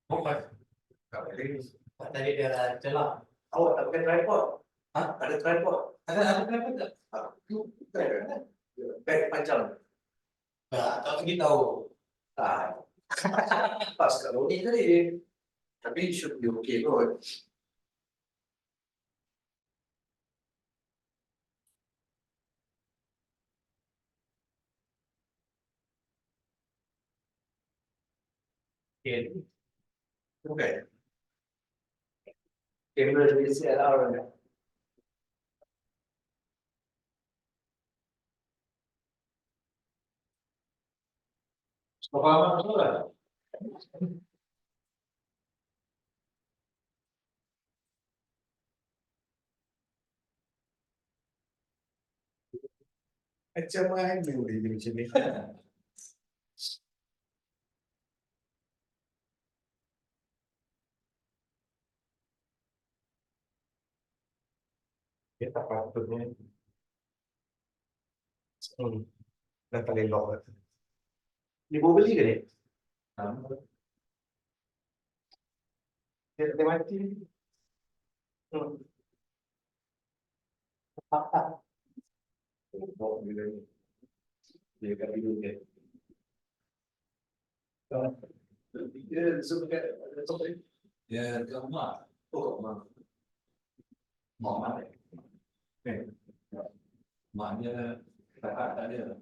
Bukan. Tadi dia celah. Awak tak pakai tripod? Hah? Ada tripod? Ada kenapa tak? Beg panjang. Tak lagi tahu. Pas kalau ni tadi. Tapi should be okay kot. Okay. Okay. Kamera DSLR ni. Pengalaman betul lah. Macam mana dia macam ni? Dia tak patutnya. Dah tak elok lah. Dia bawa beli ke dia? Dia mati ni. Dia kat video dia. Dia zoom kat topik. Dia ke rumah. Oh, kat rumah. Mak mana? Maknya kakak tak ada.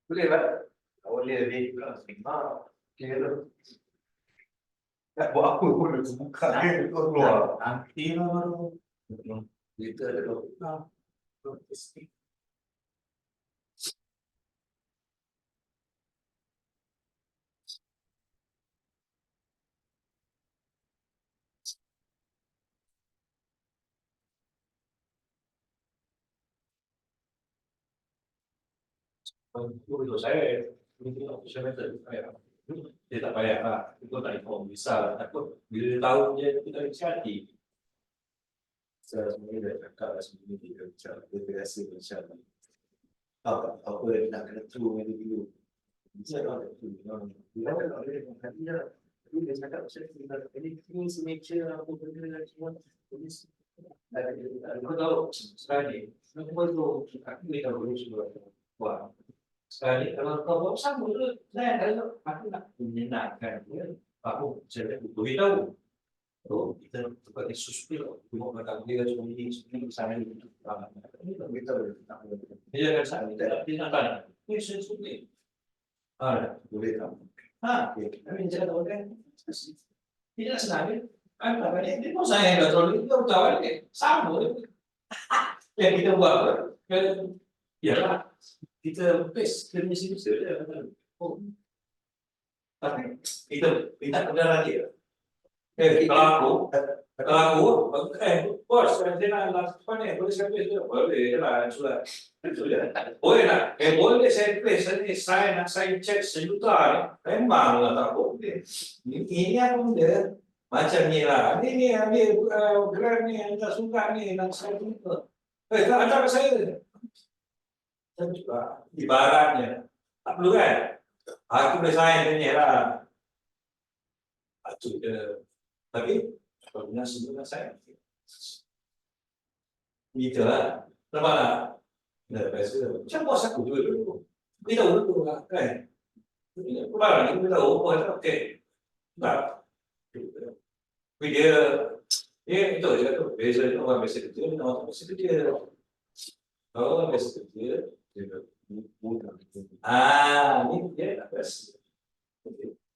Boleh tak? Boleh lebih kira nak buat apa pun dia buka dia keluar. Nanti lah baru. Kita ada Untuk saya, dia tak payah lah. Itu tak inform bisa. Takut bila dia tahu dia kita hati. saya sebenarnya dah cakap lah sebelum ni dia biasa macam apa yang nak kena true dengan dia dulu. Bisa tak ada true. Dia kan tak boleh dengan hati lah. Tapi dia cakap macam ni nature apa benda semua. Kau tahu sekarang ni, kenapa tu aku ni tahu dulu sebelum buat. Sekarang ni kalau kau buat sama tu, saya kalau aku nak menyenangkan dia, aku saya beritahu. Oh, kita sebagai suspir, cuma kata dia cuma ini sana itu. Ini tak beritahu. Dia kan sana, dia nak tanya. Ini suspir. Boleh tak? Kami cakap tahu kan? Tidak senang. Apa ni? Dia pun saya yang kontrol itu tahu kan? Sama. Yang kita buat kan? Ya, kita base dari sini saja. Oh, tapi kita minta kebenaran dia. Kalau aku, bos, saya nak apa ni? Boleh saya tulis? Boleh lah, sudah. Boleh lah. Boleh saya tulis. Saya nak saya cek sejuta. Memang lah tak boleh. Ini apa benda? Macam ni lah. Ini ambil grant ni, anda suka ni, nak saya tulis. Tak ada saya. Saya juga. Ibaratnya. Tak perlu kan? Aku boleh sign ni lah. Itu dia. Tapi, apabila sebenarnya saya gitu lah, nampak tak? Dah biasa. Macam bos aku juga dulu. Dia tahu dulu lah, kan? Kemarin ni, dia tahu, bos kata, okey. Tak. Tapi dia itu je tu. Biasa orang biasa kerja, orang biasa kerja. Kalau orang biasa kerja, dia mudah. Ni dia tak biasa.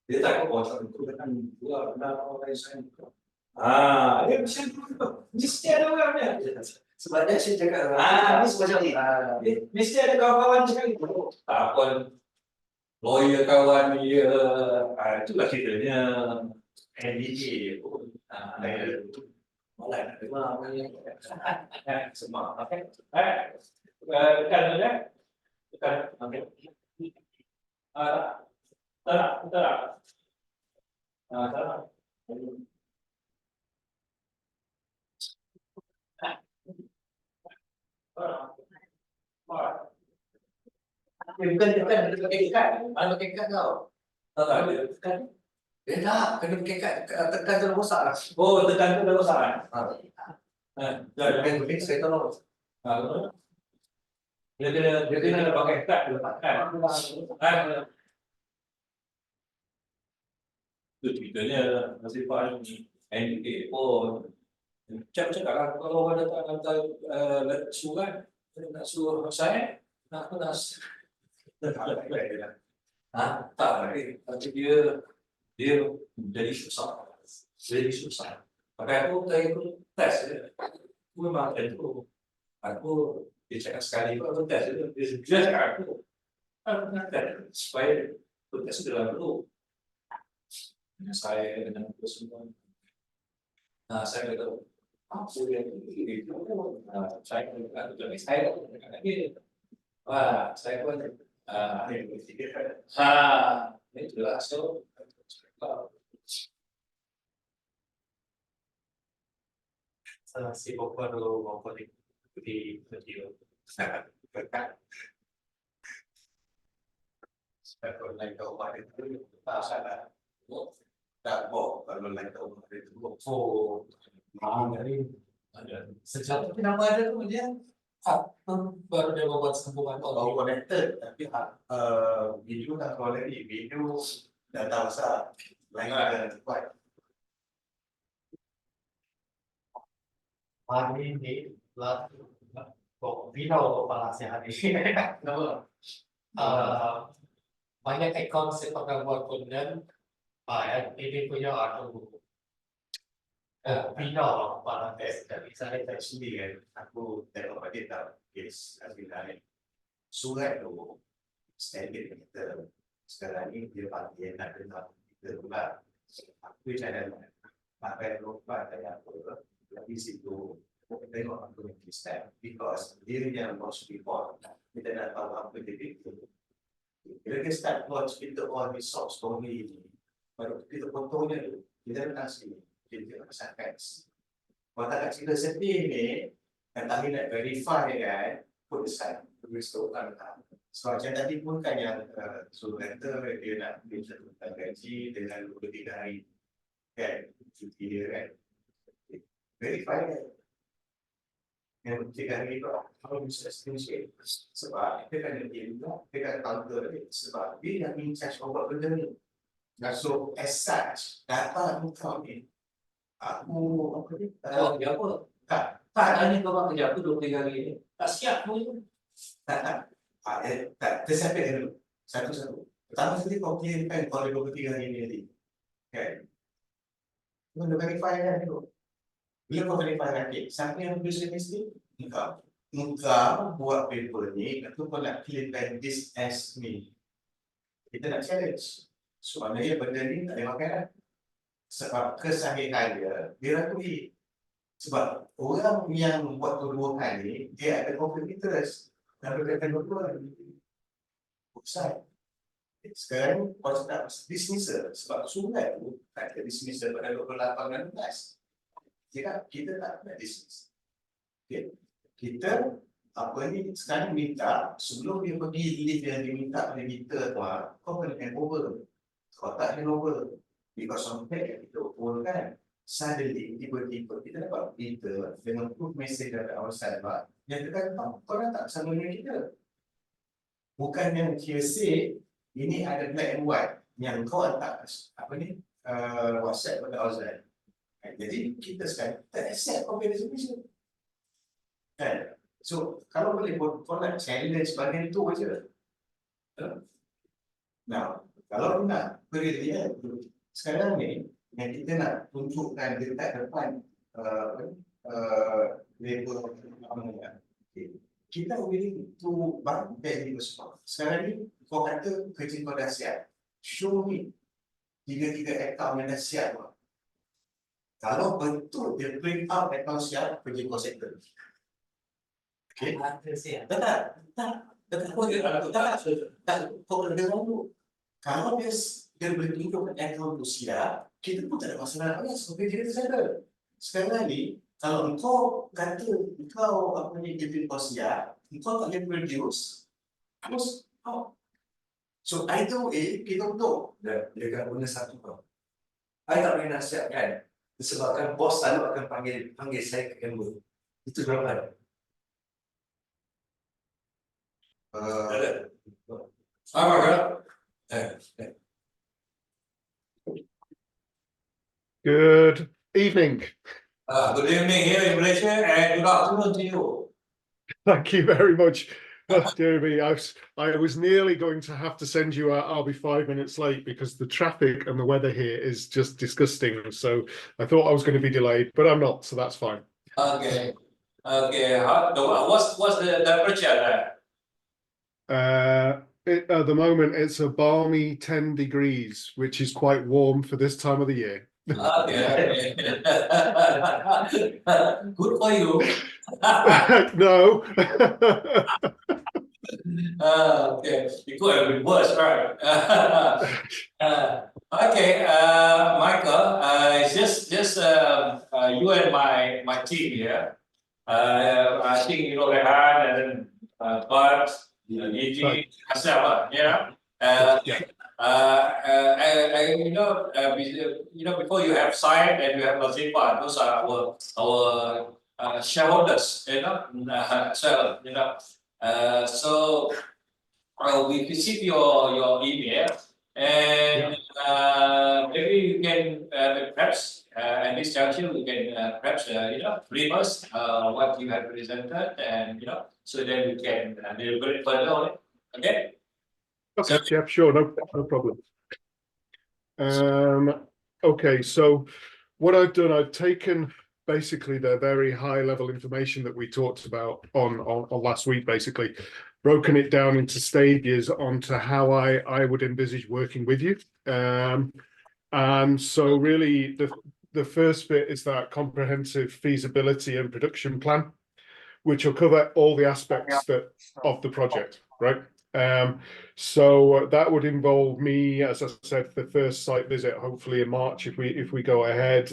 Dia takut orang itu dengan dua orang lain saya. Dia mesti ada orangnya. Sebabnya saya cakap Mesti ada kawan-kawan cakap itu. Tak apa. Lawyer kawan dia. Itulah ceritanya. NDJ pun. Malah nak dengar. Semua. Okey. Tekan dulu ya. Tekan. Okey. Tak. Tak. Bukan tekan mana pakai kad kau. Tak ada. Tekan. Dia tak kena pakai kad, tekan tu rosak lah. Oh, tekan tu dah rosak kan? Dah boleh saya tolong. Dia kena pakai kad letakkan. Itu ceritanya nasib Pak ni NDA pun cakap lah kalau orang datang hantar surat nak suruh saya nak tak tapi dia jadi susah pakai aku tes aku memang itu aku dia cakap sekali aku tes dia cakap aku nak tes supaya aku tes dalam dulu saya dengan semua. Saya kata, apa yang ini? Saya kata, saya lagi. Wah, saya pun ini jelas so. Si Bapak dulu Bapak di video. Saya online kau ada itu tak salah. Tak boh kalau lain tahu itu boh. Dari sejauh ini nama ada tu dia baru dia membuat sambungan Kalau connected tapi video tak quality video data besar lain ada cepat. hari ini lah kok video balasnya hari ini. Banyak akaun saya pakai buat konten. Ini punya atau Video pada test tapi saya tak sendiri kan aku tengok pada tak case sebenarnya surat tu standard kita sekarang ni dia panggil nak dengar kita pula aku cara pakai lupa kayak apa tapi situ tengok aku yang step because dia yang most report kita nak tahu apa dia itu bila kita start watch kita all the source story baru kita fotonya tu kita nak kasih kita pasal teks. Kalau tak cerita sedih ni, yang kami nak verify kan, put aside, tulis tu kan. So macam tadi pun kan yang letter dia nak mencatatkan gaji dengan 23 hari kan, cuti dia kan. Verify kan. Yang 23 hari tu, kalau bisa estimate. Sebab dia kan dia kan counter dia. Sebab dia yang in charge of benda ni. So as such, data kau ni, aku apa ni? Dia apa? Tak tanya kau buat kerja aku 23 hari ni. Tak siap pun itu. Tak. Tersampai dulu. Satu-satu. Pertama sekali kau kirimkan kau ada 23 hari ni nanti. Kan? Kau dah verify kan dulu. Bila kau verify nanti, siapa yang tulis mesti? Engkau. Engkau buat paper ni, atau kau nak kirimkan this as me. Kita nak challenge. Soalnya benda ni tak ada makanan. Sebab kesahihan dia rakui. Sebab orang yang buat tuduhan ni, dia ada conflict interest. Dan berkaitan berdua. Usai. Sekarang, kau cakap dismissal. Sebab surat tu, tak ada dismissal pada 28 dan 16. Kita tak nak dismiss. Okay. Kita, apa ni, sekarang minta, sebelum dia pergi leave yang diminta oleh kita tu, kau kena handover. Kau tak handover. Because of that yang kita upload kan, suddenly tiba-tiba kita dapat berita dengan proof message dari our server yang kita kata, korang tak sama dengan kita. Bukan yang hearsay, ini ada black and white yang kau hantar apa ni, WhatsApp pada Ozan. Jadi kita sekarang tak accept comparison issue. Kan? So, kalau boleh kau nak challenge bagian itu aja. Nah, kalau nak beri sekarang ni yang kita nak tunjukkan dekat depan label kita willing to bagi semua. Sekarang ni kau kata kerja kau dah siap, show me 3 akaun yang dah siap. Kalau betul dia print out akaun siap, kerja kau settle. Okay? Tak, kau kena dengar dulu. Kalau dia boleh tunjukkan akaun tu siap, kita pun tak ada masalah. Sebab dia settle. Sekarang ni, Kalau engkau kata engkau apa ni jadi kau siap, engkau tak boleh produce, terus oh. So either way kita untung. Dan dia akan guna satu tau. I tak boleh nasihatkan disebabkan bos selalu akan panggil saya ke Canberra. Itu jawapan. Apa kan? Good evening. Good evening here in Malaysia and good afternoon to you. Thank you very much. Oh, dear me, I was nearly going to have to send you out. I'll be 5 minutes late because the traffic and the weather here is just disgusting. So I thought I was going to be delayed, but I'm not, so that's fine. Okay. Okay. What's the temperature there? At the moment, it's a balmy 10 degrees, which is quite warm for this time of the year. Okay. Good for you. No. Okay, it could have been worse, right? Okay, Michael, it's just you and my team here. I think you know Rehan and then Bart, EG, myself, yeah. Yeah. Before you have Syed and you have Lazifa, those are our shareholders, so so we received your email, and maybe you can perhaps at this juncture we can perhaps brief us what you have presented, and so then we can deliberate further on it. Okay. Okay. Yeah. Sure. No problem. Okay. So what I've done, I've taken basically the very high level information that we talked about on last week, basically broken it down into stages onto how I would envisage working with you. And so really the first bit is that comprehensive feasibility and production plan, which will cover all the aspects of the project, right? So that would involve me, as I said, the first site visit, hopefully in March, if we go ahead,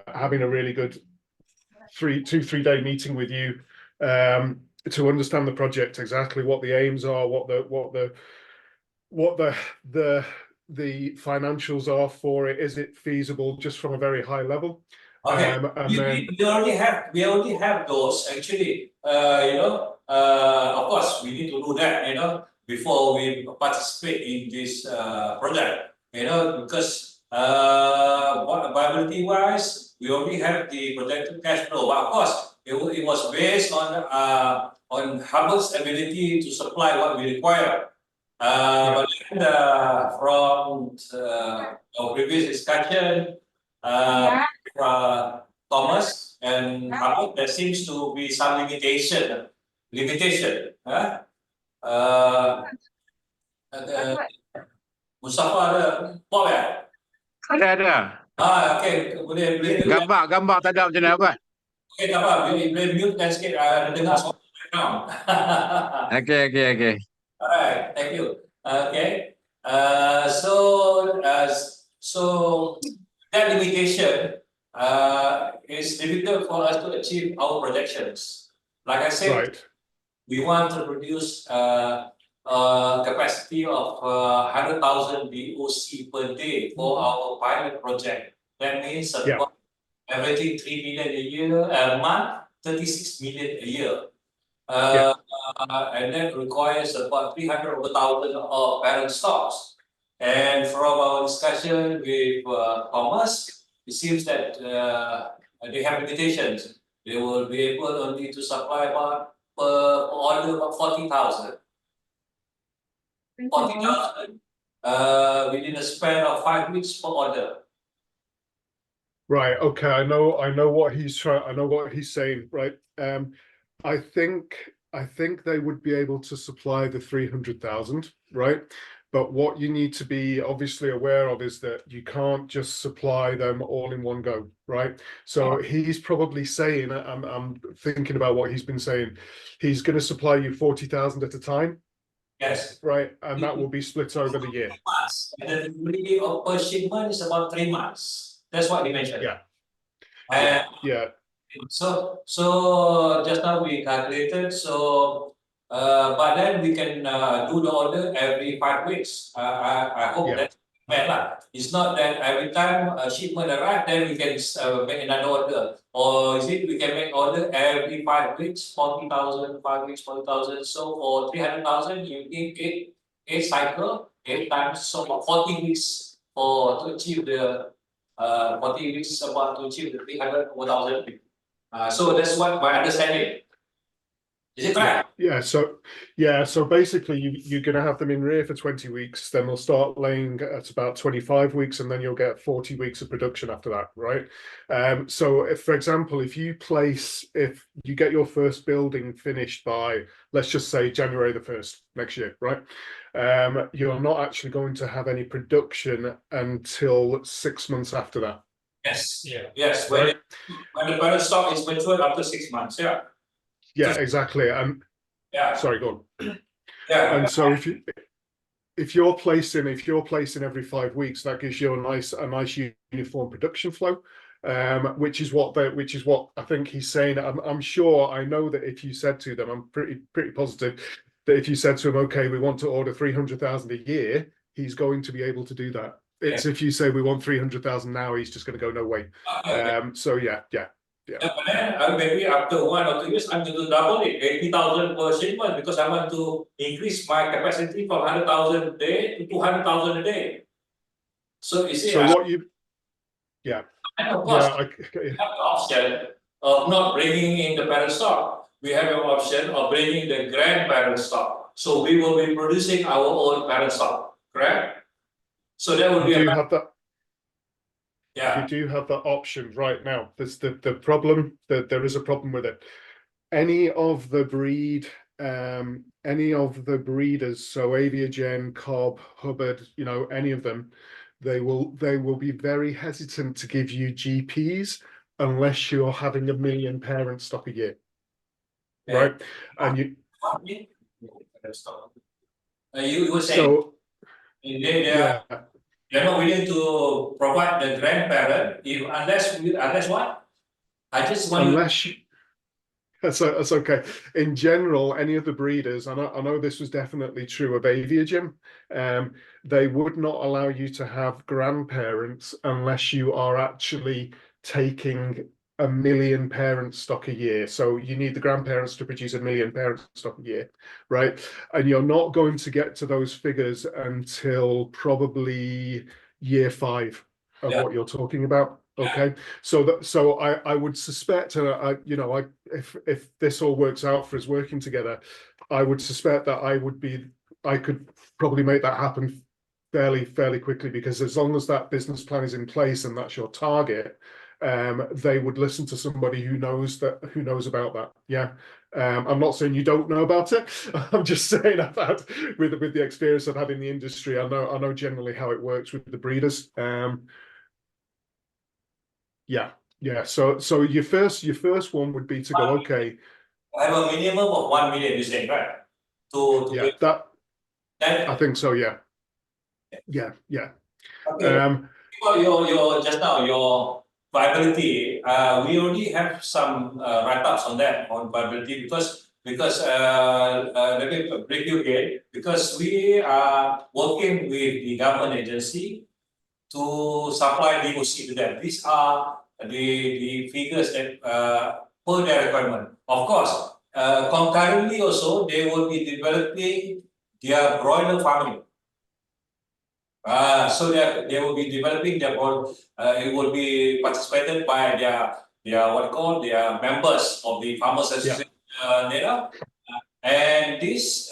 having a really good 3 day meeting with you, to understand the project, exactly what the aims are, what the financials are for it. Is it feasible just from a very high level? Okay. And then we already have those actually. Of course, we need to do that. Before we participate in this project. Because viability wise, we already have the projected cash flow. But of course, it was based on Hubbard's ability to supply what we require. But then, from our previous discussion, Thomas and Hubbard, there seems to be some limitation. Mustafa ada pop ya? Ada. Okay, boleh. Gambar tak ada macam mana apa? Okay, tak apa, boleh mute dan sikit, dengar suara background. Okay. Alright, thank you. Okay, so that limitation is difficult for us to achieve our projections. Like I said, right. we want to produce capacity of 100,000 DOC per day for our pilot project. That means averaging 3 million a year, a month, 36 million a year. And that requires about 300,000 of parent stocks. And from our discussion with Thomas, it seems that they have limitations. They will be able only to supply about per order of 40,000. 40,000 within a span of 5 weeks per order. Right. Okay. I know what he's trying. I know what he's saying. Right. I think they would be able to supply the 300,000. Right. But what you need to be obviously aware of is that you can't just supply them all in one go. Right. So he's probably saying, I'm thinking about what he's been saying. He's going to supply you 40,000 at a time. Yes. Right. And that will be split over the year. Months. And the delivery of per shipment is about 3 months. That's what he mentioned. Yeah. And Yeah. So just now we calculated, so but then we can do the order every 5 weeks. I hope Yeah. that's fair lah. It's not that every time a shipment arrive, then we can make another order. Or is it we can make order every 5 weeks, 40,000, 5 weeks, 40,000. So for 300,000, you need eight cycle, 8 times, so 40 weeks to achieve the 40 weeks about to achieve the 300,000. So that's what my understanding. Is it correct? So basically you're going to have them in rear for 20 weeks, then they'll start laying at about 25 weeks, and then you'll get 40 weeks of production after that, right? So if, for example, if you get your first building finished by, let's just say January the 1st next year, right? You're not actually going to have any production until 6 months after that. Yes. Yeah. Yes. Right. When the current stock is matured after 6 months. Yeah. Yeah, exactly. And Yeah. sorry, go on. Yeah. And so if you're placing every 5 weeks, that gives you a nice uniform production flow, which is what I think he's saying. I'm sure, I know that if you said to them, I'm pretty positive that if you said to him, okay, we want to order 300,000 a year, he's going to be able to do that. It's if you say we want 300,000 now, he's just going to go, no way. So yeah. But then maybe after 1 or 2 years, I'm going to double it, 80,000 per shipment, because I want to increase my capacity from 100,000 a day to 200,000 a day. So you see, so what you, yeah, and of course, yeah, we have the option of not bringing in the parent stock. We have an option of bringing the grandparent stock. So we will be producing our own parent stock, correct? So that would be you have that. Yeah. You do have that option right now. There's the problem that there is a problem with it. Any of the breeders, so Aviagen, Cobb, Hubbard, any of them, they will be very hesitant to give you GPs unless you're having 1 million parent stock a year. Yeah. Right? And you were saying so they're not willing to provide the grandparent unless what? I just want unless you, that's okay. In general, any of the breeders, I know this was definitely true of Aviagen, they would not allow you to have grandparents unless you are actually taking 1 million parent stock a year. So you need the grandparents to produce 1 million parent stock a year, right? And you're not going to get to those figures until probably year 5 of what you're talking about. Okay, so I would suspect, if this all works out for us working together, I would suspect that I could probably make that happen fairly quickly, because as long as that business plan is in place and that's your target, they would listen to somebody who knows about that. Yeah. I'm not saying you don't know about it. I'm just saying that with the experience I've had in the industry, I know generally how it works with the breeders. Yeah. So your first one would be to go, okay. I have a minimum of 1 million, you say, right? Yeah, I think so. Yeah. Okay. Your just now your viability. We already have some write-ups on that, on viability, because let me brief you again, because we are working with the government agency to supply DOC to them. These are the figures that per their requirement. Of course, concurrently also they will be developing their broiler farming. So they will be developing their own. It will be participated by their members of the farmers association. And these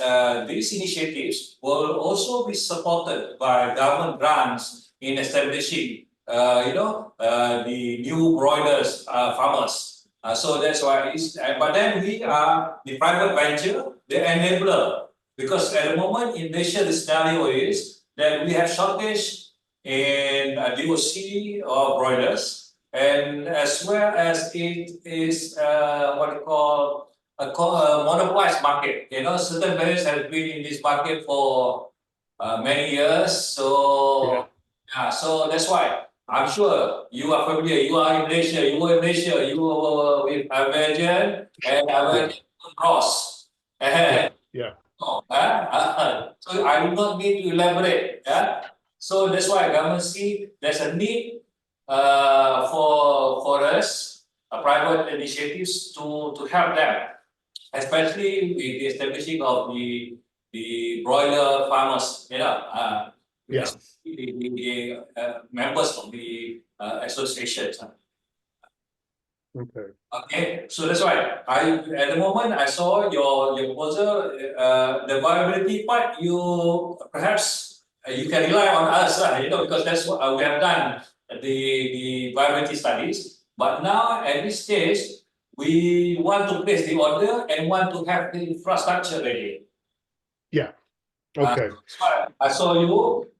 initiatives will also be supported by government grants in establishing, the new broilers farmers. So that's why but then we are the private venture, the enabler, because at the moment in Malaysia, the scenario is that we have shortage in DOC or broilers, and as well as it is what you call a monopolized market. Certain players have been in this market for many years. So so that's why I'm sure you are familiar. You are in Malaysia. You were in Malaysia. You were with American and American Ross. Yeah, yeah, So I do not need to elaborate. So that's why government see there's a need for us, private initiatives to help them, especially with the establishing of the broiler farmers. yeah. The members of the associations. Okay. Okay, so that's why at the moment I saw your proposal, the viability part. Perhaps you can rely on us, because that's what we have done the viability studies. But now at this stage, we want to place the order and want to have the infrastructure ready. Yeah. Okay. I saw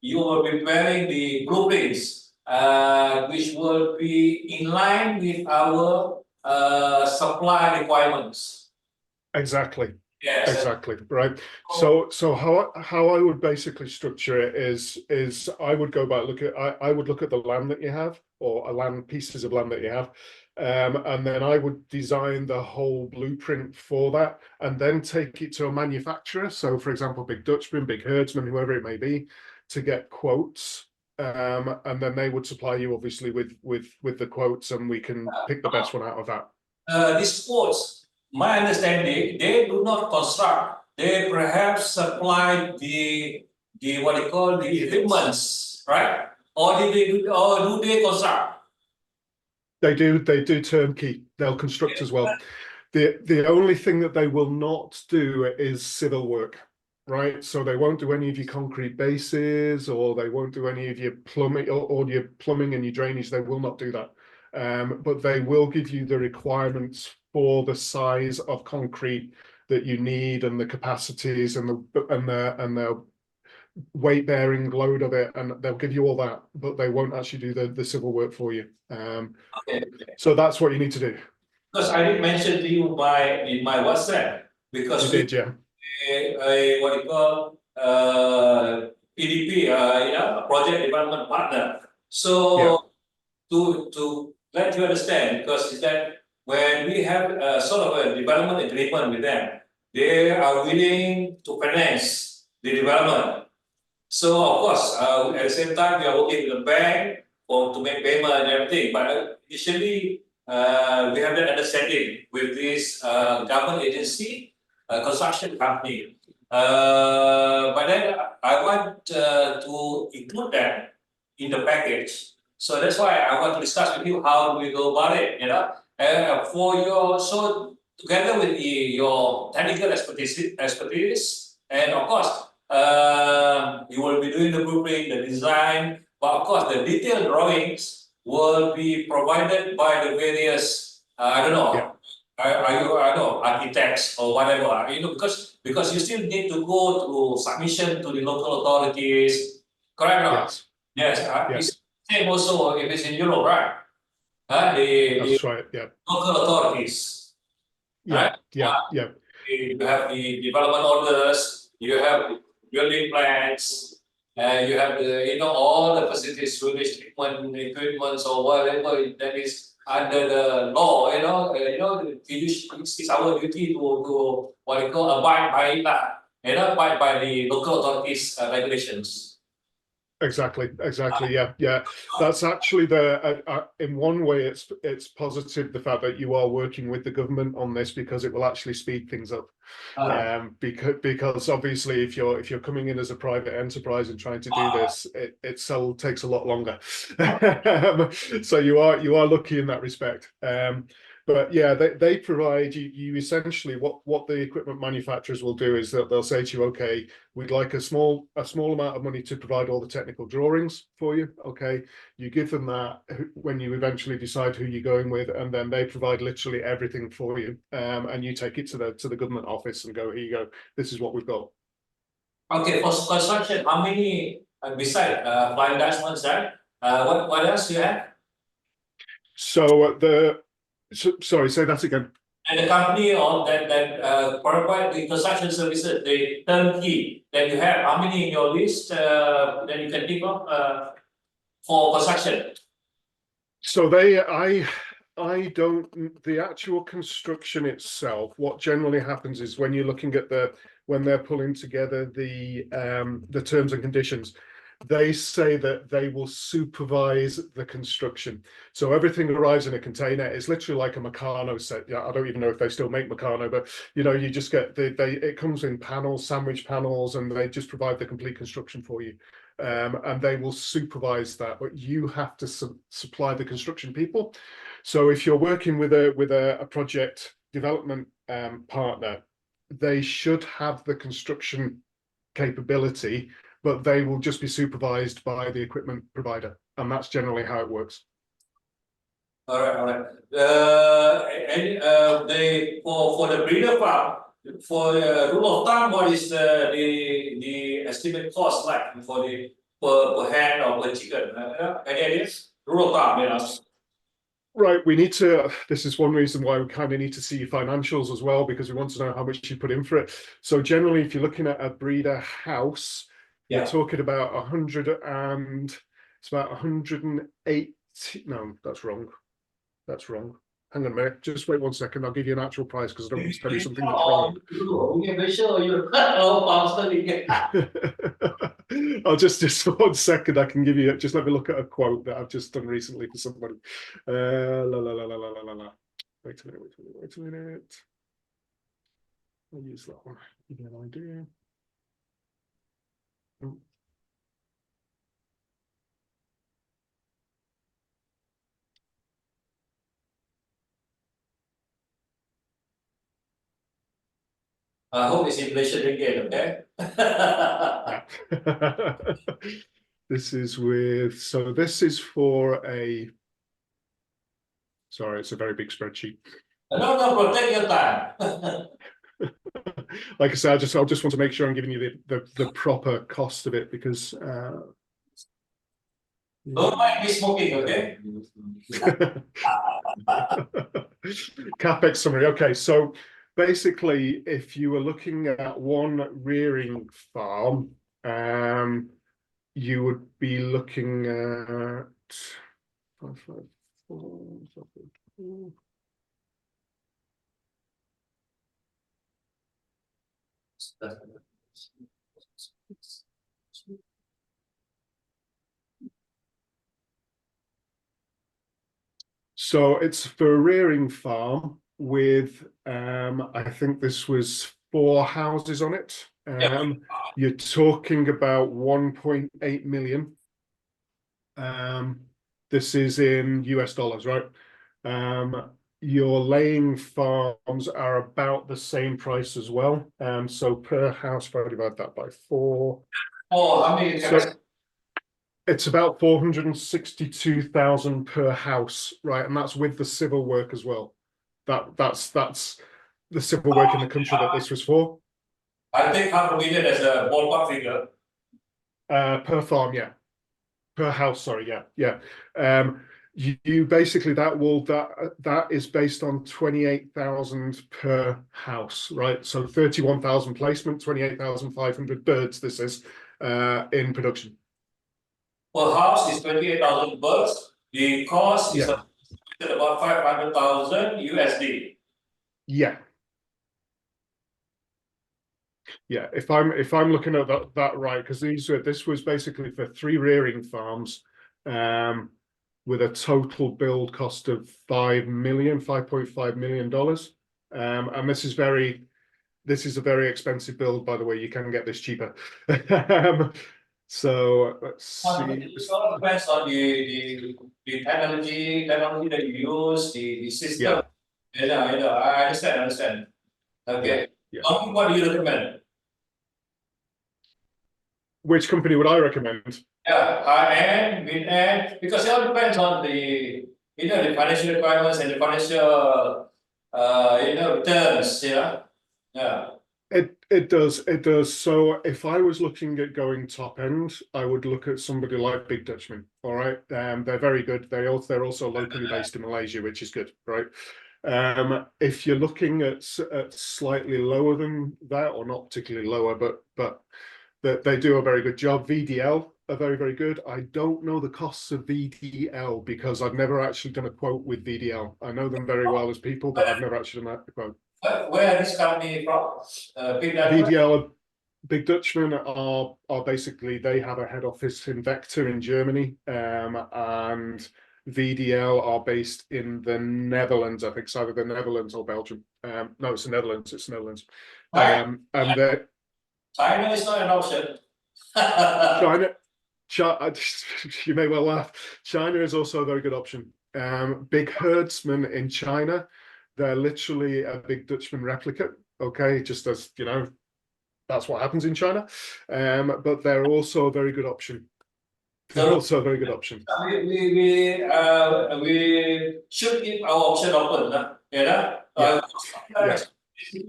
you were preparing the blueprints, which will be in line with our supply requirements. Exactly. Yes. Exactly. Right. So how I would basically structure it is I would go back, I would look at the land that you have, or pieces of land that you have. And then I would design the whole blueprint for that, and then take it to a manufacturer. So for example, Big Dutchman, Big Herdsman, whoever it may be, to get quotes. And then they would supply you obviously with the quotes, and we can pick the best one out of that. These quotes, my understanding, they do not construct. They perhaps supply the what they call the equipments, right? Or do they construct? They do turnkey. They'll construct as well. The only thing that they will not do is civil work, right? So they won't do any of your concrete bases, or they won't do any of your plumbing or your plumbing and your drainage. They will not do that. But they will give you the requirements for the size of concrete that you need, and the capacities, and the weight bearing load of it, and they'll give you all that, but they won't actually do the civil work for you. Okay. So that's what you need to do. Because I did mention to you in my WhatsApp, because You did, yeah. what you call PDP, a project development partner. So to let you understand, because is that when we have sort of a development agreement with them, they are willing to finance the development. So of course, at the same time, we are working with the bank to make payment and everything. But initially, we have that understanding with this government agency, construction company. But then I want to include that in the package. So that's why I want to discuss with you how do we go about it. Together with your technical expertise, and of course, you will be doing the blueprint, the design, but of course the detailed drawings will be provided by the various, I don't know, architects or whatever, because you still need to go to submission to the local authorities, correct? Yes. Yes, it's same also if it's in Europe, right? That's right, yeah. Local authorities. Yeah, right? yeah. You have the development orders, you have building plans, you have all the facilities, sewage treatment equipment, or whatever that is under the law. It's our duty to what you call abide by it, abide by the local authorities regulations. Exactly. Yeah. That's actually in one way, it's positive, the fact that you are working with the government on this, because it will actually speed things up. Because obviously, if you're coming in as a private enterprise and trying to do this, it still takes a lot longer. So you are lucky in that respect. But yeah, they provide you essentially what the equipment manufacturers will do is that they'll say to you, okay, we'd like a small amount of money to provide all the technical drawings for you. Okay, you give them that when you eventually decide who you're going with, and then they provide literally everything for you, and you take it to the government office and go, here you go, this is what we've got. Okay, for construction, how many beside Flying Dutchman's, right? What else do you have? So sorry, say that again. And the company that provide the construction services, the turnkey that you have, how many in your list that you can think of for construction? So I don't, the actual construction itself, what generally happens is when you're looking at when they're pulling together the terms and conditions, they say that they will supervise the construction. So everything arrives in a container. It's literally like a Meccano set. Yeah, I don't even know if they still make Meccano, but you know, you just get it comes in panels, sandwich panels, and they just provide the complete construction for you. And they will supervise that, but you have to supply the construction people. So if you're working with a project development partner, they should have the construction capability, but they will just be supervised by the equipment provider, and that's generally how it works. All right, all right. They for the breeder farm, for rule of thumb, what is the estimate cost like for the per hen or per chicken? Any ideas? Rule of thumb, you know. Right, we need to, this is one reason why we kind of need to see your financials as well, because we want to know how much you put in for it. So generally, if you're looking at a breeder house, Yeah. you're talking about 100 and, it's about 180, no, that's wrong. That's wrong. Hang on a minute, just wait 1 second, I'll give you an actual price because I don't want to tell you something that's wrong. I'll just for 1 second, I can give you, just let me look at a quote that I've just done recently for somebody. Wait a minute. I'll use that one, give you an idea. I hope it's inflation again, okay? This is with, so this is for a, sorry, it's a very big spreadsheet. No, protect your time. Like I said, I just want to make sure I'm giving you the proper cost of it, because Don't mind me smoking, okay? CapEx summary. Okay, so basically, if you were looking at one rearing farm, you would be looking at 554. So it's for a rearing farm with, I think this was 4 houses on it. You're talking about 1.8 million. This is in US dollars, right? Your laying farms are about the same price as well. So per house, if I divide that by 4. Oh, I mean, So it's about 462,000 per house, right? And that's with the civil work as well. That's the civil work in the country that this was for. I think $500,000 as a ballpark figure. Per farm, yeah. Per house, sorry, yeah. You basically that is based on 28,000 per house, right? So 31,000 placement, 28,500 birds. This is in production. Per house is 28,000 birds. The cost is Yeah. about 500,000 USD. Yeah. Yeah, if I'm looking at that right, because this was basically for 3 rearing farms, with a total build cost of $5.5 million. And this is a very expensive build, by the way. You can get this cheaper. So let's see. It all depends on the technology that you use, the system. Yeah. I understand. Okay. Yeah. What do you recommend? Which company would I recommend? Yeah, high-end, mid-end, because it all depends on the financial requirements and the financial returns. Yeah. It does. So if I was looking at going top end, I would look at somebody like Big Dutchman. All right, they're very good. They're also locally based in Malaysia, which is good, right? If you're looking at slightly lower than that, or not particularly lower, but they do a very good job. VDL are very, very good. I don't know the costs of VDL because I've never actually done a quote with VDL. I know them very well as people, but I've never actually done a quote. Where is this company from? Big Data? VDL, Big Dutchman are basically, they have a head office in Vector in Germany, and VDL are based in the Netherlands. I think it's either the Netherlands or Belgium. No, it's the Netherlands. It's the Netherlands. And they're China is not an option. China, you may well laugh. China is also a very good option. Big Herdsman in China, they're literally a Big Dutchman replica. Okay, just as you know, that's what happens in China. But they're also a very good option. They're also a very good option. We should keep our option open, yeah. Because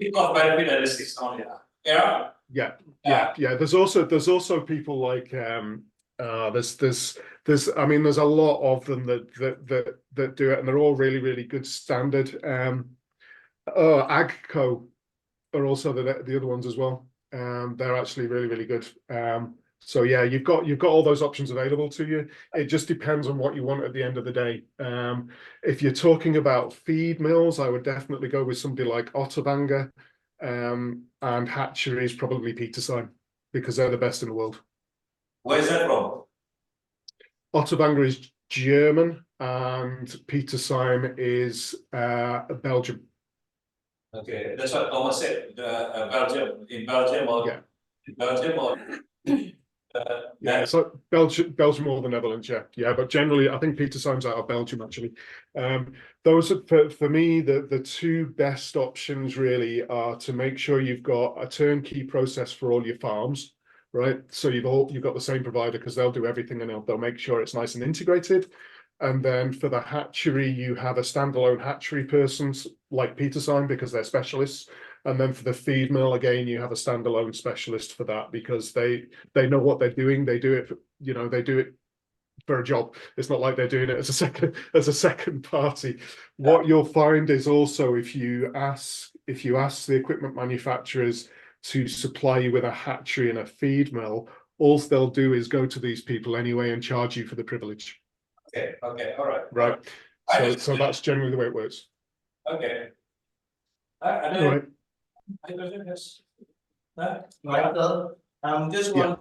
benefit analysis only, yeah. Yeah. There's also people like there's I mean there's a lot of them that do it, and they're all really, really good standard. Agco are also the other ones as well. They're actually really, really good. So yeah, you've got all those options available to you. It just depends on what you want at the end of the day. If you're talking about feed mills, I would definitely go with somebody like Otterbanger, and hatcheries probably Petersheim, because they're the best in the world. Where is that from? Otterbanger is German and Petersheim is Belgium. Okay, that's what Thomas said. Belgium, in Belgium or Yeah. in Belgium or Yeah, so Belgium or the Netherlands, yeah. But generally, I think Petersheim's out of Belgium actually. Those are for me the two best options really are to make sure you've got a turnkey process for all your farms, right? So you've got the same provider because they'll do everything and they'll make sure it's nice and integrated. And then for the hatchery, you have a standalone hatchery persons like Petersheim because they're specialists. And then for the feed mill, again, you have a standalone specialist for that because they know what they're doing. They do it, they do it for a job. It's not like they're doing it as a second party. What you'll find is also if you ask the equipment manufacturers to supply you with a hatchery and a feed mill, all they'll do is go to these people anyway and charge you for the privilege. Okay, all right. Right. So that's generally the way it works. Okay. All right. Michael, just one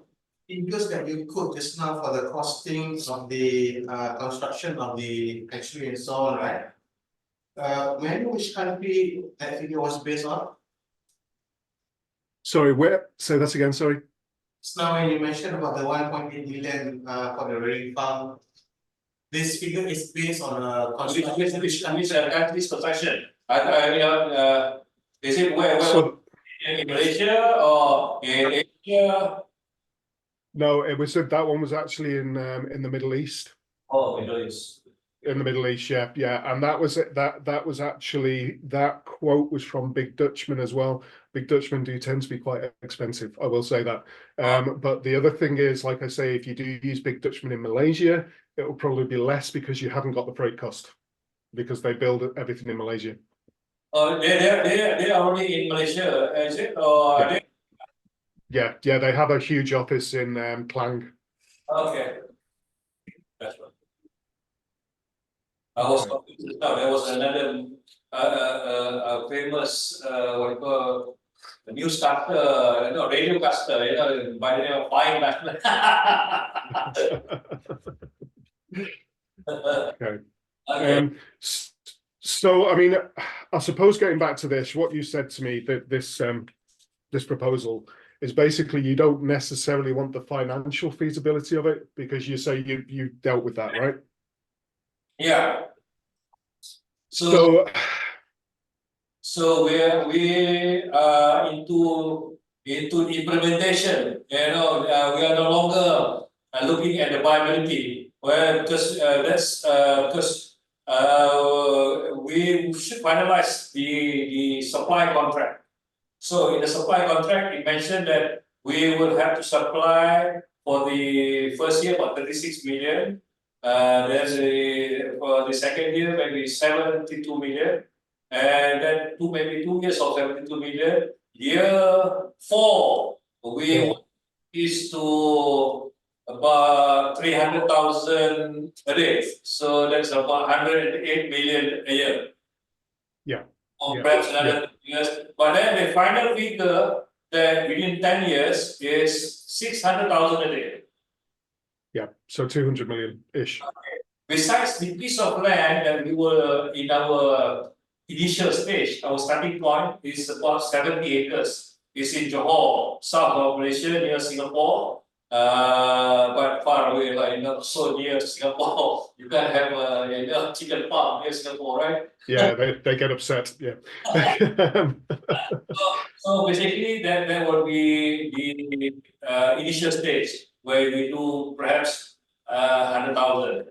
figures that you quote just now for the costing of the construction of the hatchery and so on, right? May I know which country that figure was based on? Sorry, where? Say that again, sorry. So now when you mentioned about the 1.8 million for the rearing farm, this figure is based on Which country's construction? Is it where So, in Malaysia or in Asia? no, that one was actually in the Middle East. Oh, Middle East. In the Middle East, yeah, and that was it. That was actually, that quote was from Big Dutchman as well. Big Dutchman do tend to be quite expensive, I will say that. But the other thing is, like I say, if you do use Big Dutchman in Malaysia, it will probably be less because you haven't got the freight cost because they build everything in Malaysia. They are only in Malaysia, is it? Or yeah, they have a huge office in Klang. Okay, that's right. There was another famous what you call newscaster, radiocaster, by the name of Fine Okay. So I mean, I suppose getting back to this, what you said to me, that this proposal is basically you don't necessarily want the financial feasibility of it because you say you dealt with that, right? Yeah. So we are into implementation. We are no longer looking at the viability. Well, because we should finalize the supply contract. So in the supply contract, it mentioned that we will have to supply for the first year about 36 million. Then for the second year, maybe 72 million. And then maybe 2 years of 72 million. Year 4, we want is to about 300,000 a day. So that's about 108 million a year. Yeah. Or Yeah. perhaps another years. But then the final figure that within 10 years is 600,000 a day. Yeah, so 200 million-ish. Besides the piece of land that we were in our initial stage, our starting point is about 70 acres. It's in Johor, south of Malaysia, near Singapore. But far away, like not so near Singapore. You can't have a chicken farm near Singapore, right? Yeah, they get upset. Yeah. So basically, that would be the initial stage where we do perhaps 100,000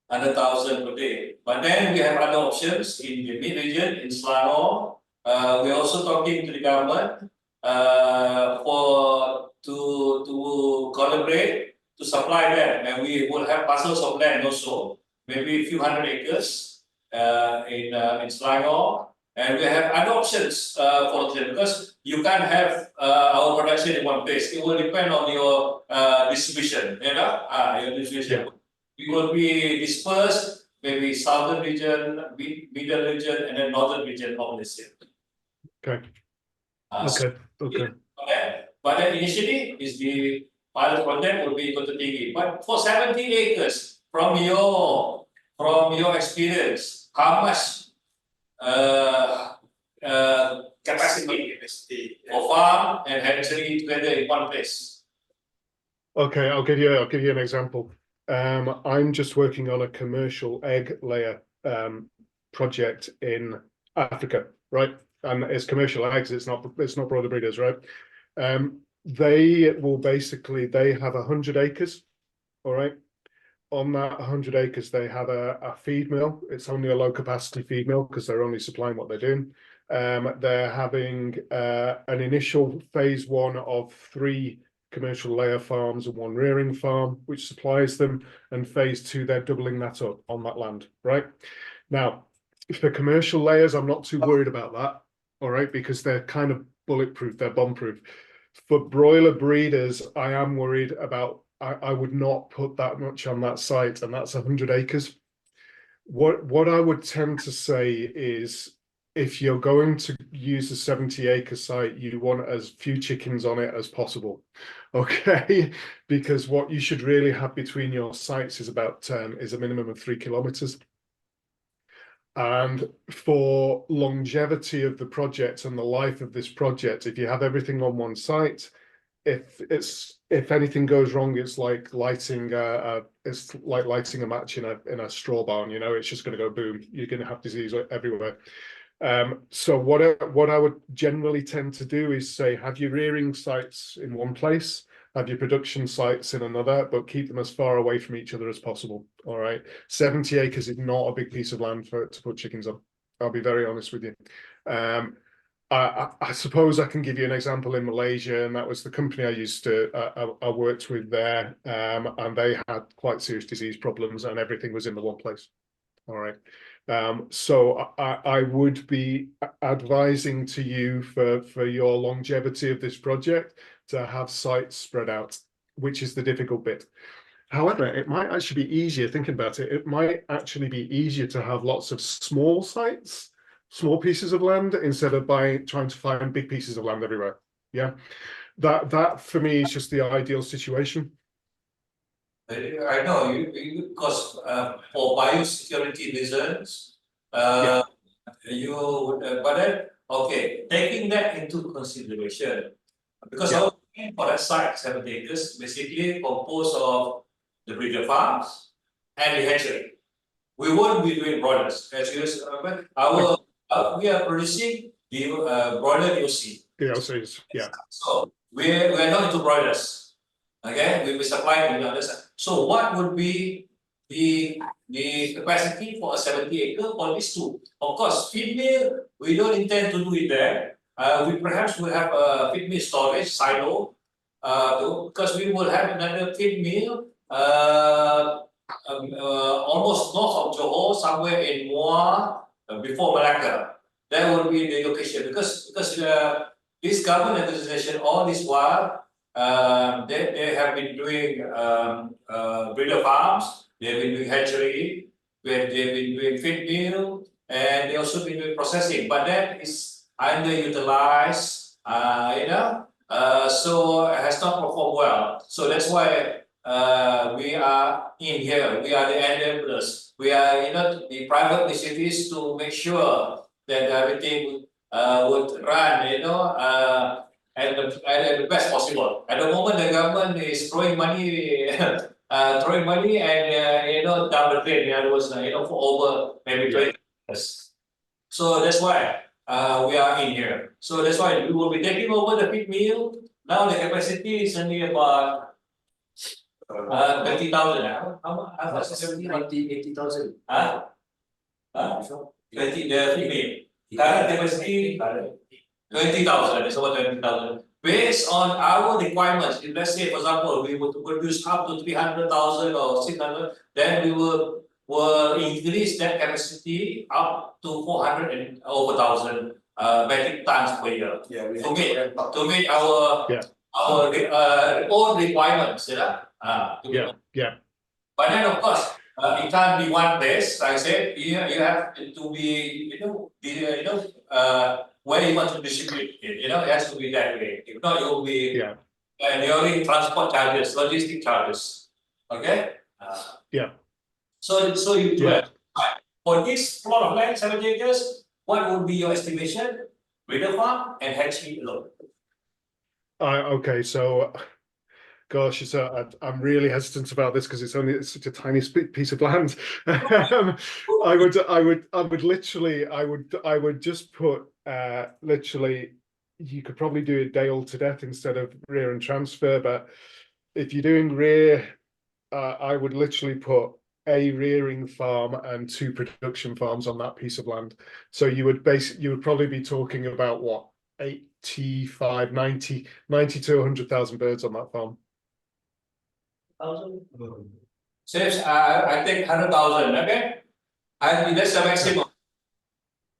per day. But then we have other options in the mid region, in Selangor. We're also talking to the government to collaborate to supply them, and we will have parcels of land also, maybe a few hundred acres in Selangor. And we have other options for them, because you can't have our production in one place. It will depend on your distribution, your distribution. Yeah. We will be dispersed, maybe southern region, middle region, and then northern region of Malaysia. Okay. So, Okay. but then initially is the pilot project will be Kota Tinggi. But for 70 acres, from your experience, how much capacity of farm and hatchery together in one place? Okay, I'll give you an example. I'm just working on a commercial egg layer project in Africa, right? And it's commercial eggs, it's not broiler breeders, right? They have 100 acres, all right? On that 100 acres, they have a feed mill. It's only a low capacity feed mill because they're only supplying what they're doing. They're having an initial phase 1 of 3 commercial layer farms and 1 rearing farm, which supplies them, and phase 2, they're doubling that up on that land, right? Now, for commercial layers, I'm not too worried about that, all right, because they're kind of bulletproof, they're bomb-proof. For broiler breeders, I am worried about, I would not put that much on that site, and that's 100 acres. What I would tend to say is, if you're going to use a 70-acre site, you want as few chickens on it as possible, okay? Because what you should really have between your sites is a minimum of 3 kilometers. And for longevity of the project and the life of this project, if you have everything on one site, if anything goes wrong, it's like lighting a match in a straw barn. You know, it's just going to go boom. You're going to have disease everywhere. So what I would generally tend to do is say, have your rearing sites in one place, have your production sites in another, but keep them as far away from each other as possible. All right, 70 acres is not a big piece of land to put chickens on. I'll be very honest with you. I suppose I can give you an example in Malaysia, and that was the company I worked with there, and they had quite serious disease problems, and everything was in the one place. All right. So I would be advising to you for your longevity of this project to have sites spread out, which is the difficult bit. However, it might actually be easier, thinking about it, it might actually be easier to have lots of small sites, small pieces of land, instead of trying to find big pieces of land everywhere. Yeah, that for me is just the ideal situation. I know because for biosecurity reasons, Yeah. you would, but then okay, taking that into consideration, because Yeah. our for that site 7 acres basically composed of the breeder farms and the hatchery. We won't be doing broilers. As you we are producing the broiler DOC. DLCs, yeah. So we are not into broilers. Okay, we will supply to the other side. So what would be the capacity for a 70-acre for these two? Of course, feed mill, we don't intend to do it there. We perhaps will have a feed mill storage silo, because we will have another feed mill almost north of Johor, somewhere in Muar, before Malacca. That will be the location, because this government organization all this while they have been doing breeder farms, they've been doing hatchery, they've been doing feed mill, and they also been doing processing, but that is underutilized, so it has not performed well. So that's why we are in here, we are the enablers, we are the private initiatives to make sure that everything would run, at the best possible. At the moment, the government is throwing money, and down the drain. In other words, for over maybe 20 years. So that's why we are in here. So that's why we will be taking over the feed mill. Now the capacity is only about 20,000. How much is 80,000. Huh? 20 the feed mill. Current capacity 20,000. It's about 20,000. Based on our requirements, if let's say, for example, we were to produce up to 300,000 or 600, then we will increase that capacity up to 400 and over 1,000 metric tons per year. Yeah, we To meet our own requirements, Yeah. But then of course, it can't be one place. Like I said, you have to be, where you want to distribute it. It has to be that way. If not, you will be nearing transport charges, logistic charges. Okay. So you do it. For this plot of land, 70 acres, what would be your estimation? Breeder farm and hatchery alone. Okay, so gosh, I'm really hesitant about this because it's such a tiny piece of land. I would just put literally, you could probably do it day old to death instead of rear and transfer. But if you're doing rear, I would literally put a rearing farm and 2 production farms on that piece of land. So you would probably be talking about what, 85, 90 to 100,000 birds on that farm. Says I think 100,000. Okay, that's the maximum.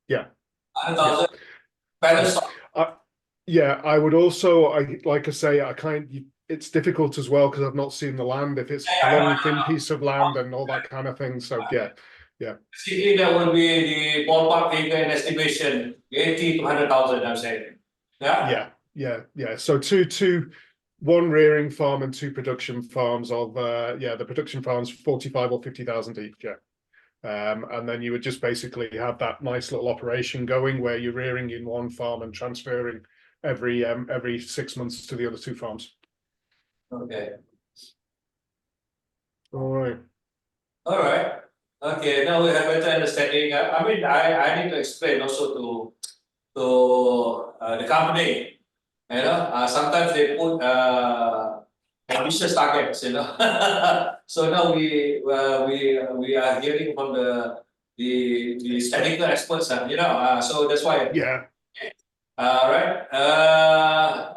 Yeah. 100,000. Balance. Yeah, I would also, like I say, it's difficult as well because I've not seen the land, if it's a long thin piece of land and all that kind of thing. So yeah. Basically, that would be the ballpark figure and estimation, 80 to 100,000. I'm saying. Yeah. So one rearing farm and 2 production farms of the production farms 45 or 50,000 each. And then you would just basically have that nice little operation going where you're rearing in one farm and transferring every 6 months to the other 2 farms. Okay. All right. Okay. Now we have better understanding. I need to explain also to the company. Sometimes they put ambitious targets. So now we are hearing from the technical experts. So that's why. Yeah. Right.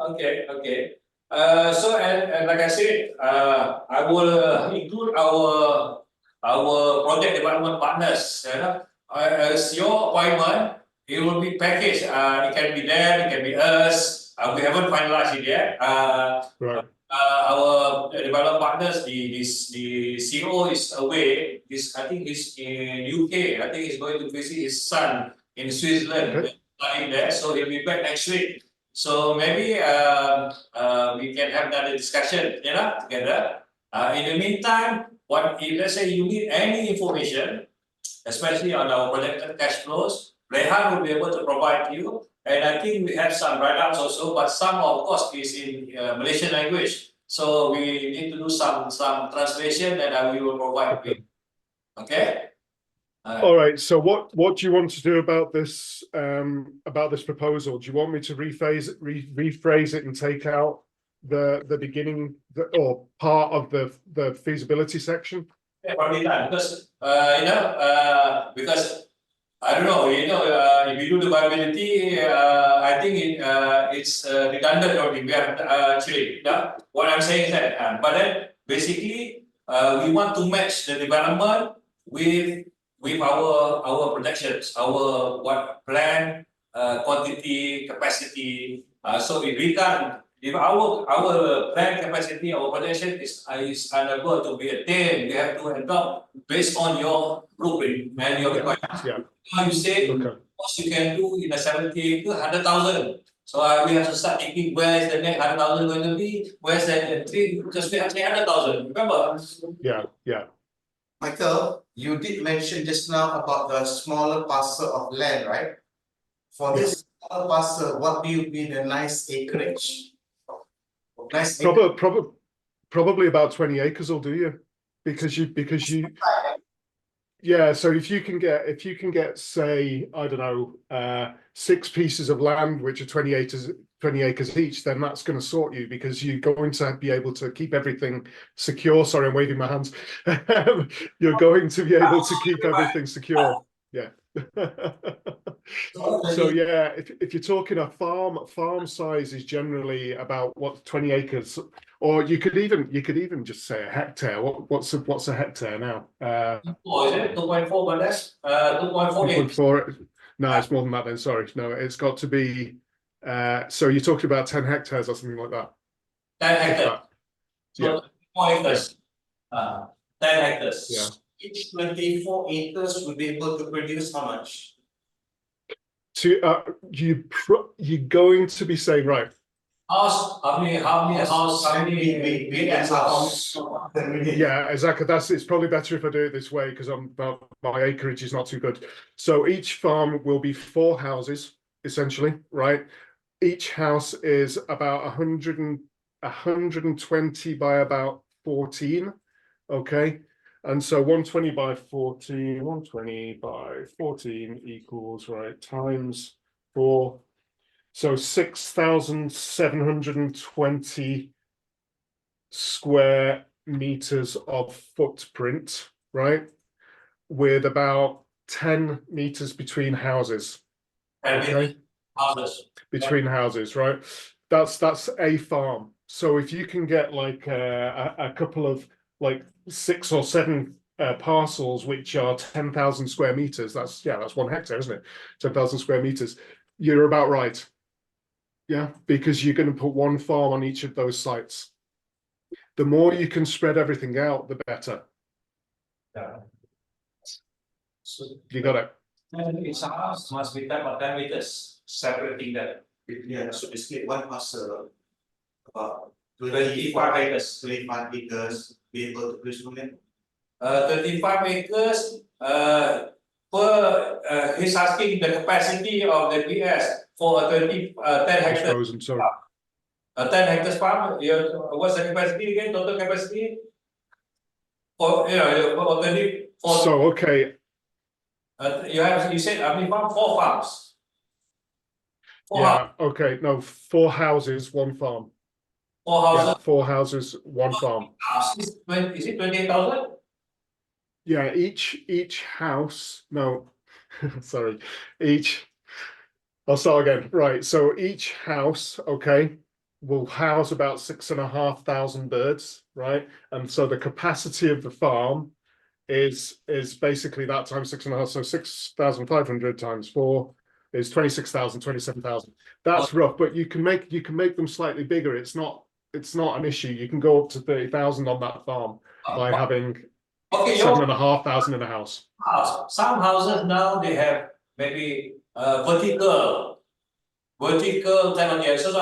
Okay. So and like I said, I will include our project development partners. As your appointment, it will be packaged. It can be them, it can be us. We haven't finalized it yet. Right. Our development partners, the CEO is away. I think he's in UK. I think he's going to visit his son in Switzerland. Okay. There, so he'll be back next week. So maybe we can have another discussion, together. In the meantime, if let's say you need any information, especially on our projected cash flows, Rehan will be able to provide you. And I think we have some write-ups also, but some of course is in Malaysian language. So we need to do some translation, and we will provide you. Okay. All right. So what do you want to do about this proposal? Do you want me to rephrase it and take out the beginning or part of the feasibility section? Yeah, probably not because because I don't know. If you do the viability, I think it's redundant already. We have actually. What I'm saying is that, but then basically we want to match the development with our projections, our plan, quantity, capacity. So if we can't If our plant capacity, our potential is unable to be attained, we have to adopt based on your blueprint and your requirements. Yeah. Now you say, Okay. what you can do in a 70 acre, 100,000. So we have to start thinking where is the next 100,000 going to be? Where's the tree? Because we have to say 100,000. Remember? Yeah. Michael, you did mention just now about the smaller parcel of land, right? For this smaller parcel, what do you mean a nice acreage? Nice acreage. Probably about 20 acres will do you, because you yeah, so if you can get say, I don't know, 6 pieces of land which are 20 acres each, then that's going to sort you, because you're going to be able to keep everything secure. Sorry, I'm waving my hands. You're going to be able to keep everything secure. Yeah. So yeah, if you're talking a farm size is generally about 20 acres, or you could even just say a hectare. What's a hectare now? Or is it 2.4, but that's 2.4 acres. 2.4. No, it's more than that then. Sorry, no, it's got to be. So you're talking about 10 hectares or something like that. 10 hectares. Yeah. So 4 acres. 10 hectares. Yeah. Each 24 acres would be able to produce how much? You're going to be saying, right, House, how many house? yeah, exactly. It's probably better if I do it this way, because my acreage is not too good. So each farm will be 4 houses essentially, right? Each house is about 120 by about 14. Okay. And so 120 by 14, 120 by 14 equals, right, times 4. So 6,720 square meters of footprint, right? With about 10 meters between houses. Okay. Houses. Between houses, right? That's a farm. So if you can get like a couple of like 6 or 7 parcels which are 10,000 square meters, that's 1 hectare, isn't it? 10,000 square meters. You're about right. Yeah, because you're going to put 1 farm on each of those sites. The more you can spread everything out, the better. Yeah. So You got it. each house must be 10 meters, separating that. Yeah, so basically 1 parcel about 25 acres. 25 acres be able to produce how many? 35 acres. He's asking the capacity of the PS for a 10 hectares. Frozen, sorry. 10 hectares farm. What's the capacity again? Total capacity? For for 30. So okay. You said how many farms? 4 farms. 4 Yeah. Okay. No, 4 houses, 1 farm. 4 houses. Yeah, 4 houses, 1 farm. Is it 28,000? Yeah, each house. No, sorry. I'll start again. Right. So each house, okay, will house about 6,500 birds, right? And so the capacity of the farm is basically that times 6.5. So 6,500 times 4 is 26,000, 27,000. That's rough, but you can make them slightly bigger. It's not an issue. You can go up to 30,000 on that farm by having 7,500 in a house. Some houses now they have maybe vertical technology. So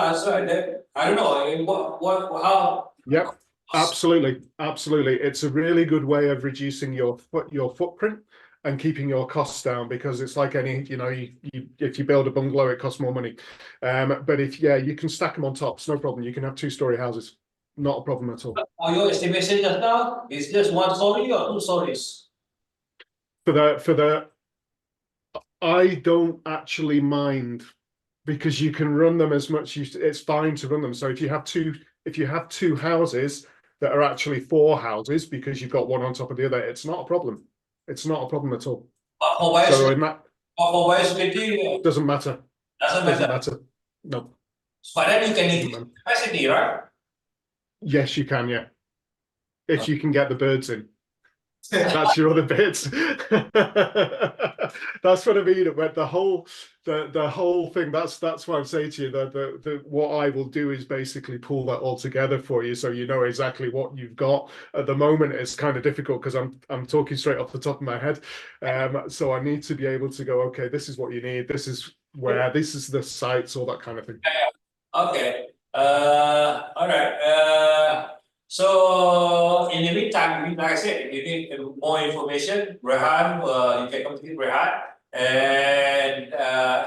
I don't know how. Yep, absolutely. It's a really good way of reducing your footprint and keeping your costs down, because it's like any, if you build a bungalow, it costs more money. But if you can stack them on top, it's no problem. You can have 2-story houses, not a problem at all. For your estimation just now, is just 1 story or 2 stories? I don't actually mind, because you can run them as much. It's fine to run them. So if you have 2 houses that are actually 4 houses, because you've got one on top of the other, it's not a problem. It's not a problem at all. So in that, doesn't matter. Doesn't matter. No. But then you can increase capacity, right? Yes, you can. Yeah, if you can get the birds in. That's your other bit. That's what I mean. But the whole thing. That's what I'm saying to you. The what I will do is basically pull that all together for you, so you know exactly what you've got. At the moment, it's kind of difficult because I'm talking straight off the top of my head. So I need to be able to go. Okay, this is what you need. This is where. This is the sites. All that kind of thing. Okay. All right. So in the meantime, like I said, if you need more information, Rehan, you can contact Rehan. And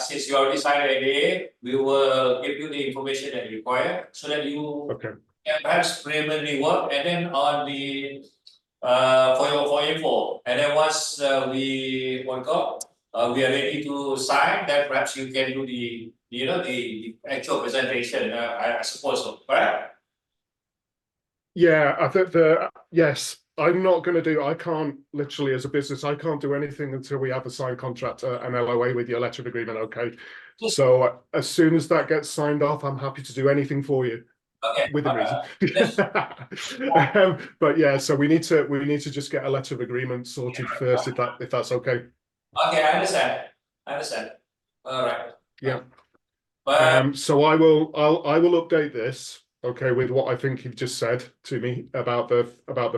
since you already signed an NDA, we will give you the information that you require so that you Okay. can perhaps preliminary work, and then on the for info, and then once we we are ready to sign, then perhaps you can do the the actual presentation. I suppose so, right? Yeah, I think yes, I'm not going to do. I can't literally, as a business, I can't do anything until we have a signed contract, an LOA with your letter of agreement. Okay, so as soon as that gets signed off, I'm happy to do anything for you. Okay. Within reason. Yes. But yeah, so we need to just get a letter of agreement sorted first, if that's okay. Okay, I understand. All right. Yeah. But So I will update this, okay, with what I think you've just said to me about the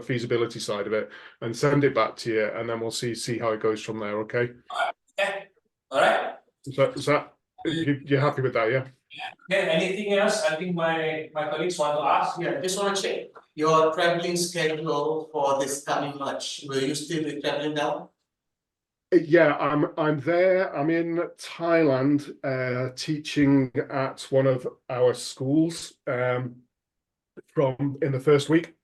feasibility side of it, and send it back to you, and then we'll see how it goes from there. Okay. okay. All right. Is that you're happy with that? Yeah. Okay. Anything else? I think my colleagues want to ask. Yeah, just want to check your traveling schedule for this coming March. Will you still be traveling down? Yeah, I'm there. I'm in Thailand, teaching at one of our schools from in the first week.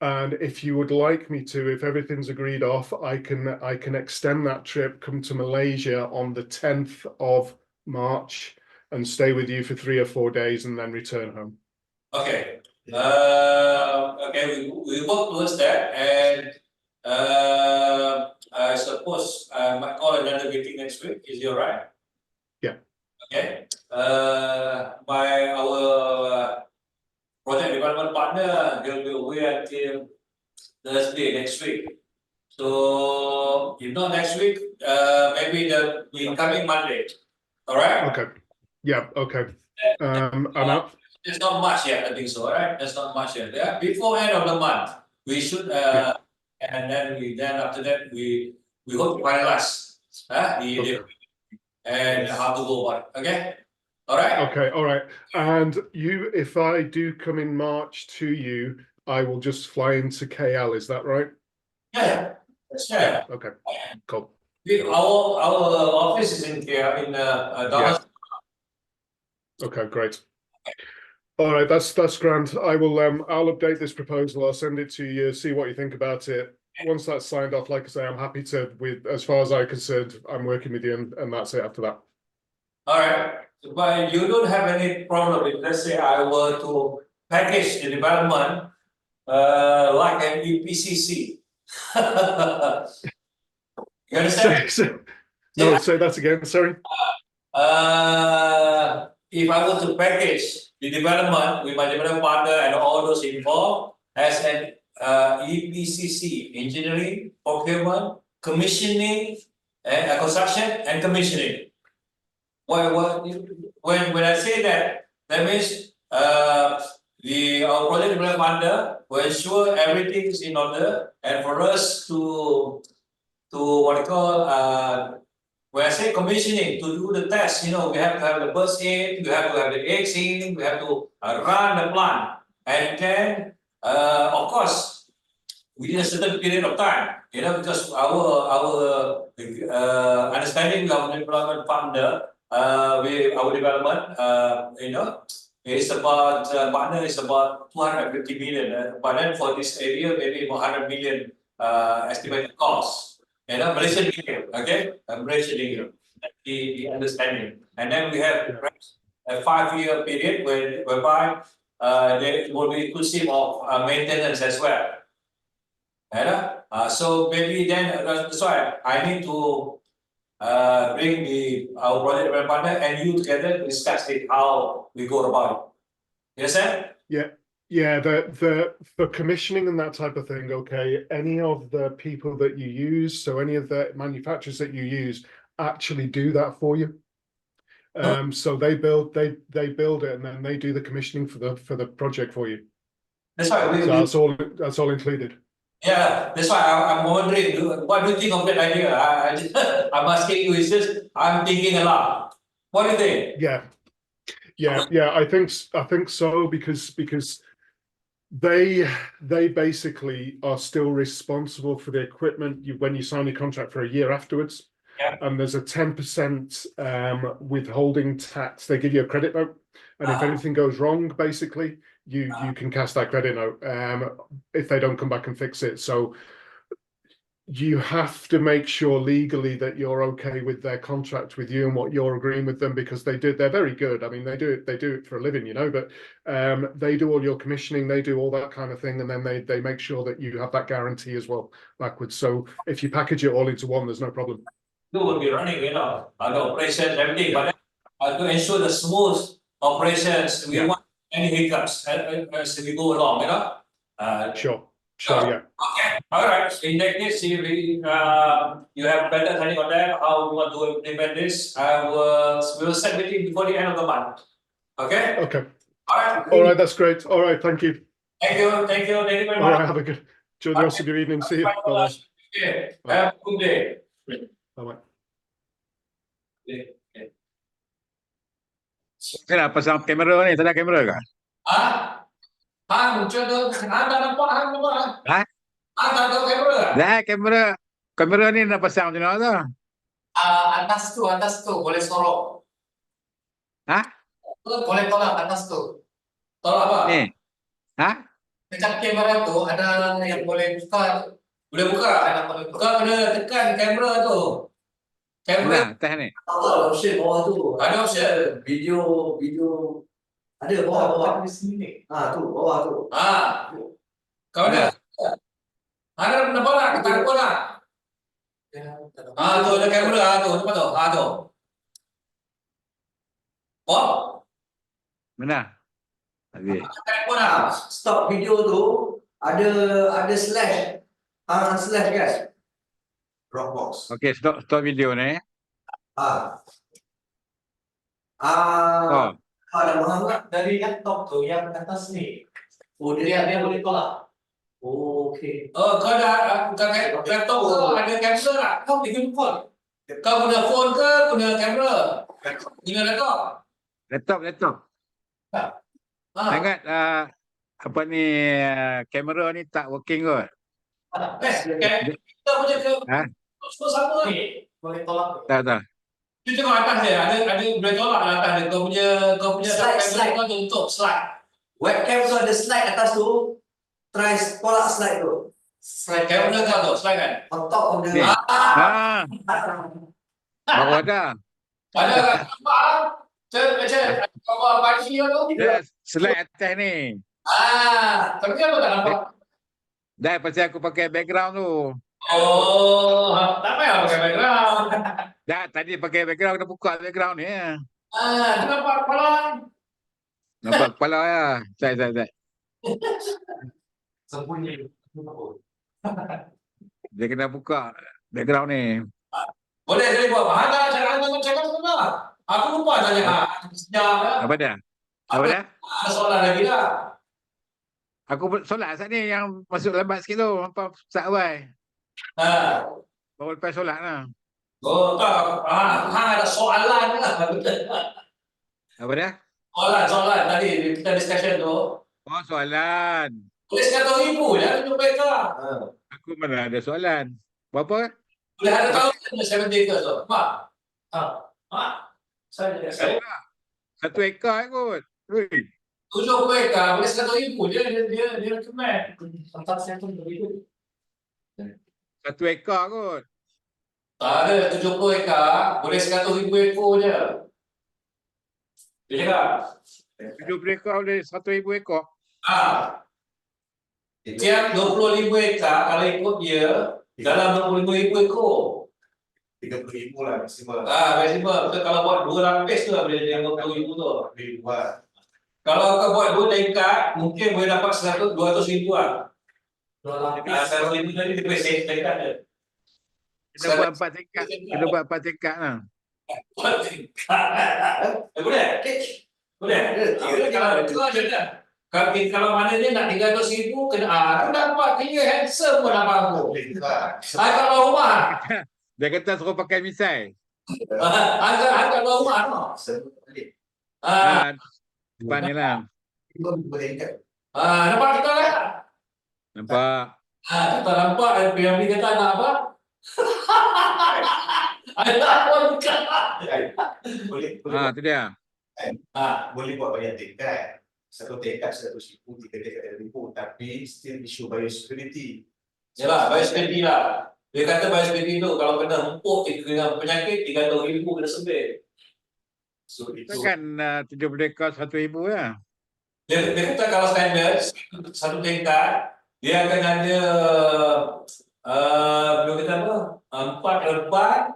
And if you would like me to, if everything's agreed off, I can extend that trip, come to Malaysia on the 10th of March and stay with you for 3 or 4 days and then return home. Okay. Okay, we work towards that, and I suppose I might call another meeting next week. Is it all right? Yeah. Okay. Our project development partner, they'll be away until Thursday next week. So if not next week, maybe the coming Monday. All right. Okay. Yeah. Okay. There's not much yet, I think so, right? There's not much yet. Yeah, before end of the month, we should Yeah. and then after that we hope to finalize Okay. and how to go about it. Okay? All right? Okay, all right. And you, if I do come in March to you, I will just fly into KL, is that right? Yeah. Yeah. Okay, cool. Our office is in here in Dallas. Okay, great. All right, that's grand. I'll update this proposal. I'll send it to you, see what you think about it. Once that's signed off, like I say, I'm happy to, with as far as I'm concerned, I'm working with you, and that's it after that. All right. But you don't have any problem if, let's say, I were to package the development like an EPCC. You understand? No, say that again, sorry. If I were to package the development with my development partner and all those involved as an EPCC, engineering, procurement, commissioning, and construction and commissioning. When I say that, that means our project development partner will ensure everything is in order, and for us to what you call when I say commissioning, to do the test, we have to have the bus in, we have to have the eggs in, we have to run the plant, and then of course within a certain period of time, because our understanding with our development partner, with our development, it's about partner is about 250 million, but then for this area maybe 100 million estimated cost. Malaysian ringgit, okay? Malaysian ringgit, the understanding. And then we have a 5-year period whereby they will be inclusive of maintenance as well. So maybe then that's why I need to bring our project development partner and you together to discuss it, how we go about it. You understand? Yeah, for commissioning and that type of thing, okay, any of the people that you use, so any of the manufacturers that you use actually do that for you. So they build it and then they do the commissioning for the project for you. That's why So that's all included. yeah, that's why I'm wondering, what do you think of that idea? I'm asking you, it's just, I'm thinking a lot. What do you think? Yeah. I think so because they basically are still responsible for the equipment when you sign your contract for a year afterwards. Yeah. And there's a 10% withholding tax. They give you a credit note, and if anything goes wrong, basically you can cast that credit note if they don't come back and fix it. So you have to make sure legally that you're okay with their contract with you and what you're agreeing with them, because they're very good. I mean, they do it for a living, you know, but they do all your commissioning, they do all that kind of thing, and then they make sure that you have that guarantee as well backwards. So if you package it all into one, there's no problem. You will be running, the operations, everything, but to ensure the smooth operations, we want any hiccups as we go along, Sure, yeah. Okay, all right. In that case, you have better planning on that, how you want to implement this. We will set meeting before the end of the month. Okay? Okay. All right, that's great. All right, thank you. Thank you very much. All right, have a good, enjoy the rest of your evening. See you. Bye-bye. Okay. Have a good day. Bye-bye. Kenapa pasang kamera ni? Tak ada kamera ke? Muncul tu, tak nampak. Ha? Tak ada kamera. Dah kamera ni nak pasang macam mana tu? Atas tu, boleh sorok. Ha? Boleh tolak atas tu. Tolak apa? Ni. Ha? Dekat kamera tu ada yang boleh buka. Boleh buka? Kau kena tekan kamera tu. Kamera. Nah, teh ni. Apa option bawah tu? Ada option. Video ada bawah. Tu bawah tu. Kau ada? Ada nampak tak? Kita nampak tak? Tu ada kamera tu, nampak tu? Tu. Oh? Mana? Habis. Nampak tak? Stop video tu ada slash. Slash guys. Dropbox. Okey, stop video ni. Ada mahal tak? Dari laptop tu yang atas ni. Oh dia boleh tolak. Oh, okey. Kau ada laptop kau ada kamera tak? Kau bikin phone. Kau guna phone ke guna kamera? Guna laptop? Laptop. Ingat apa ni kamera ni tak working kot. Kita punya semua sama ni. Boleh tolak. Tak. Tu tengok atas dia, ada boleh tolak atas dia. Kau punya Slide. kau tutup slide. Webcam tu ada slide atas tu. Try tolak slide tu. Slide kamera kau tu, slide kan? On top of the. Ni. Bawa dah. Ada kan? Macam kau pagi tu. Slide atas ni. Tapi kenapa tak nampak? Dah pasal aku pakai background tu. Oh, tak payah pakai background. Dah tadi pakai background, dah buka background ni. Nampak kepala. Nampak kepala ya. Saya. Sembunyi. Dia kena buka background ni. Boleh jadi buat bahan cakap sebentar. Aku lupa tanya. Sejak. Apa dia? Ada soalan lagi dah. Aku solat saat ni yang masuk lambat sikit tu. Apa sat awal. Baru lepas solat lah. Oh, tak. Ada soalan lah. Apa dia? Soalan tadi kita discussion tu. Oh, soalan. Boleh 100,000 je tunjuk mereka. Aku mana ada soalan. Berapa? Boleh ada tahu 70 acres tu. Mak. Saya 1 ekar kot. 70 ekar boleh 100,000 je dia recommend. Tempat saya tu begitu. 1 ekar kot. Tak ada 70 ekar boleh 100,000 ekor je. Dia cakap. 70 ekar boleh 1,000 ekor. Tiap 25 ekar kalau ikut dia dalam 25,000 ekor. 30,000 lah maksimal. Maksimal. Kalau buat 2 lapis tu lah boleh jadi 20,000 tu. Lebih buat. Kalau kau buat 2 tingkat, mungkin boleh dapat 200 ribu lah. 100 ribu tadi dia boleh save tingkat dia. Kita buat 4 tingkat. Kita buat 4 tingkat lah. 4 tingkat. Boleh? Boleh? Kalau mana dia nak 300 ribu, kena aku dapat dia handsome pun abang aku. Kalau rumah. Dia kata suruh pakai misai. Angkat rumah no. Depan ni lah. Nampak kita lah. Nampak. Kita nampak yang kata anak apa? Anak pun Boleh Tu dia. boleh buat banyak tingkat. Satu tingkat 100,000, 3 tingkat 1,000, tapi still issue biosecurity. Yalah, biosecurity lah. Dia kata biosecurity tu kalau kena empuk dengan penyakit 300 ribu kena sembih. So itu Itu kan 70 ekor 1,000 lah. Dia kata kalau standard satu tingkat dia akan ada dia kata apa? 4 reban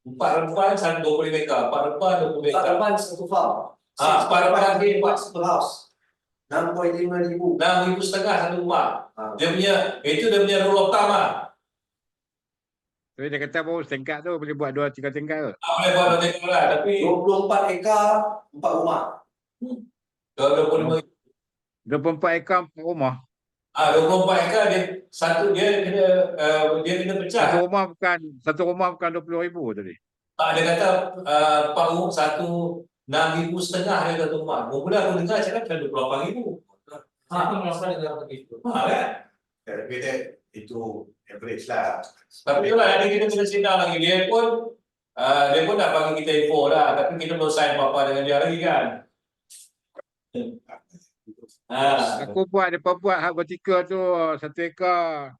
20 mega, 4 reban 20 mega. Taman satu farm. 4 reban dia buat satu house. 6,5 ribu. 6,500 satu rumah. Dia punya itu dia punya rule of thumb lah. Tapi dia kata baru tingkat tu boleh buat 2-3 tingkat tu. Boleh buat 2 tingkat lah, tapi 24 ekar, 4 rumah. 25 24 ekor 4 rumah. 24 ekar dia kena pecah. Satu rumah bukan 20,000 tadi. Dia kata 4 rumah 6,500 dia kata rumah. Mula aku dengar cakap kan 28,000. Aku merasa dengar begitu. Kan? Tapi itu average lah. Tapi itulah nanti kita kena sidang lagi. Dia pun dah bagi kita info dah. Tapi kita belum sign apa-apa dengan dia lagi kan. Aku buat hak vertikal tu 1 ekor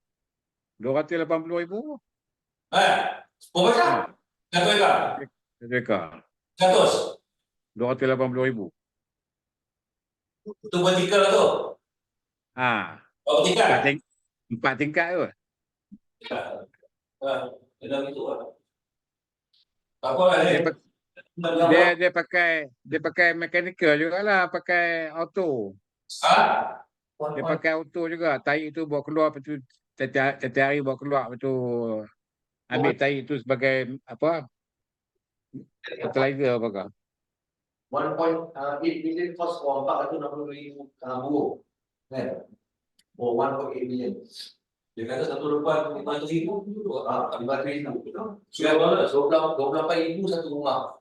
280,000. Berapa ekar? 1 ekar? 1 ekor 100? 280,000. Itu vertikal lah tu. Vertikal? 4 tingkat tu. Dalam itu lah. Apa lah Dia pakai mechanical jugalah, pakai auto. Dia pakai auto juga. Tahi tu bawa keluar, lepas tu setiap hari bawa keluar, lepas tu ambil tahi tu sebagai apa? Fertilizer apa kah? 1.8 million cost for 460,000 buruh. Kan? Oh, 1.8 million. dia kata satu reban 500,000 5,000. Sudah berapa? 28,000 satu rumah.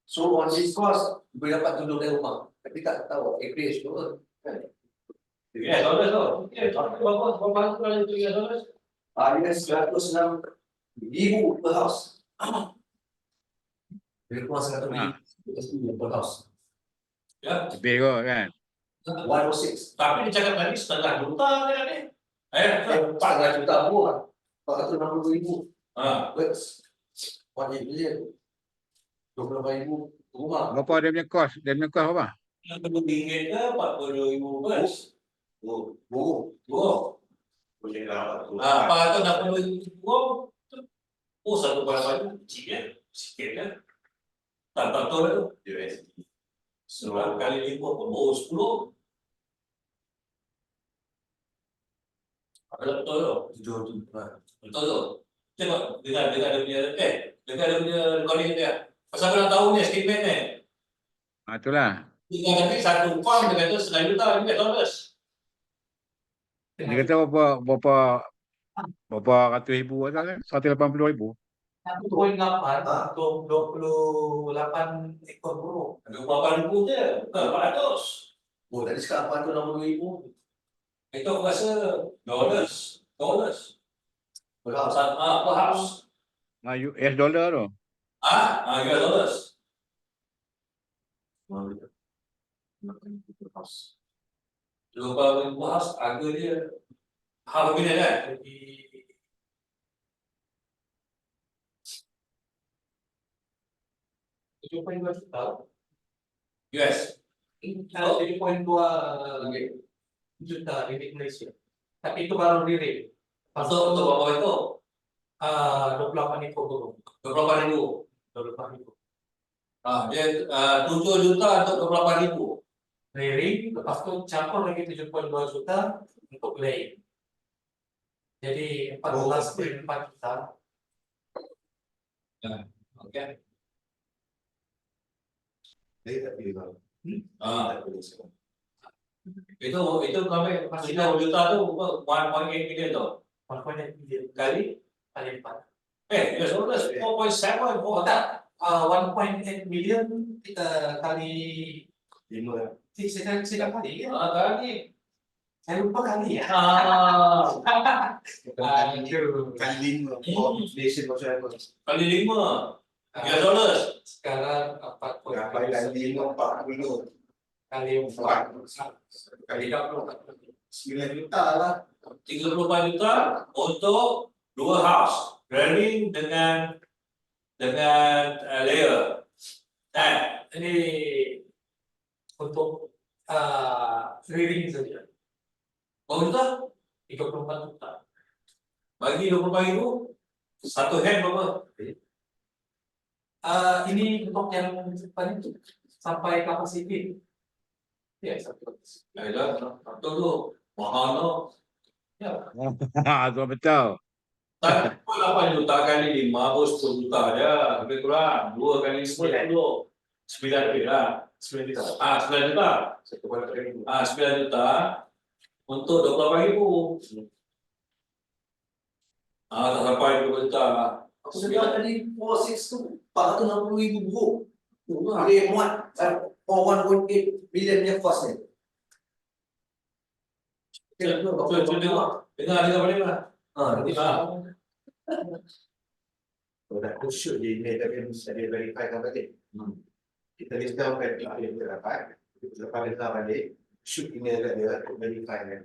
So on this cost, boleh dapat duduk dari rumah. Tapi tak tahu average tu kan. Ya, dolar tu. Berapa tu ya dolar? Dia 106,000 per house. Dia kurang 100,000 per house. Ya, Lebih kot kan? 106. tapi dia cakap tadi setengah juta kan ni. 4 juta pun. 460,000. That's 1.8 million. 28,000 rumah. Berapa dia punya kos? Dia punya kos apa? RM40 ke 40,000 bers. Buruh. Boleh lah. 460,000 buruh. Satu barang kecil ya. Sikit kan. Tak tahu lah tu. USD. Sebab kali 5 pun baru 10. Betul tu. Betul tu. Tengok dengar dia punya dengar dia punya recording dia. Pasal aku nak tahu ni estimate ni. Itulah. Tapi satu farm dia kata $1 juta $100. Dia kata berapa ratus ribu kan? 180,000. 1.8 untuk 28 ekor buruh. 28,000 je, bukan 400. Oh, tadi sekarang 460,000. Itu aku rasa dollars. Per house. Per house. US dollar tu. US dollars. Per house. 20,000 per house, harga dia half million kan? Jadi 7.2 juta. US. 7.2 juta ringgit Malaysia. Tapi itu baru diri. Untuk berapa itu? 28 ekor buruh. 28,000. 28 ekor. Dia 7 juta untuk 28,000. Clearing, lepas tu campur lagi 7.2 juta untuk laying. Jadi 14.4 juta. Okay. Dia tak pilih bang. Ah, Tak pilih semua. itu kami masih 10 juta tu 1.8 million tu. 1.8 million Kali kali 4. yes, so that's 4.7 Oh tak, 1.8 million kita kali 5 saya kali ya. kali. Saya lupa kali ya. Kali 5 for inflation macam apa. Kali 5 US dollars. Sekarang Berapa kali 5 40 kali 4 kali 9 juta lah. 34 juta untuk 2 house dwelling dengan layer. ini untuk clearing saja. Berapa juta? 34 juta. Bagi 24,000 satu hand berapa? Ini untuk yang paling sampai kapasiti. Ya, satu. Ayolah, betul tu. Mahal tu. Ya, Tu betul. Tak 8 juta kali 5 pun 10 juta aja. Lebih kurang 2 kali 10 9 lebih lah. 9 juta. 9 juta. 9 juta untuk 28,000. Tak sampai 20 juta. Sudah tadi 46 tu 460,000 bro. Boleh muat for 1.8 million punya cost ni. Dengar balik lah. Kalau nak tu shoot di email tapi mesti ada verify kan balik. Kita list down kan email yang kita dapat. Kita lepas list down balik, shoot email kat dia untuk verify kan.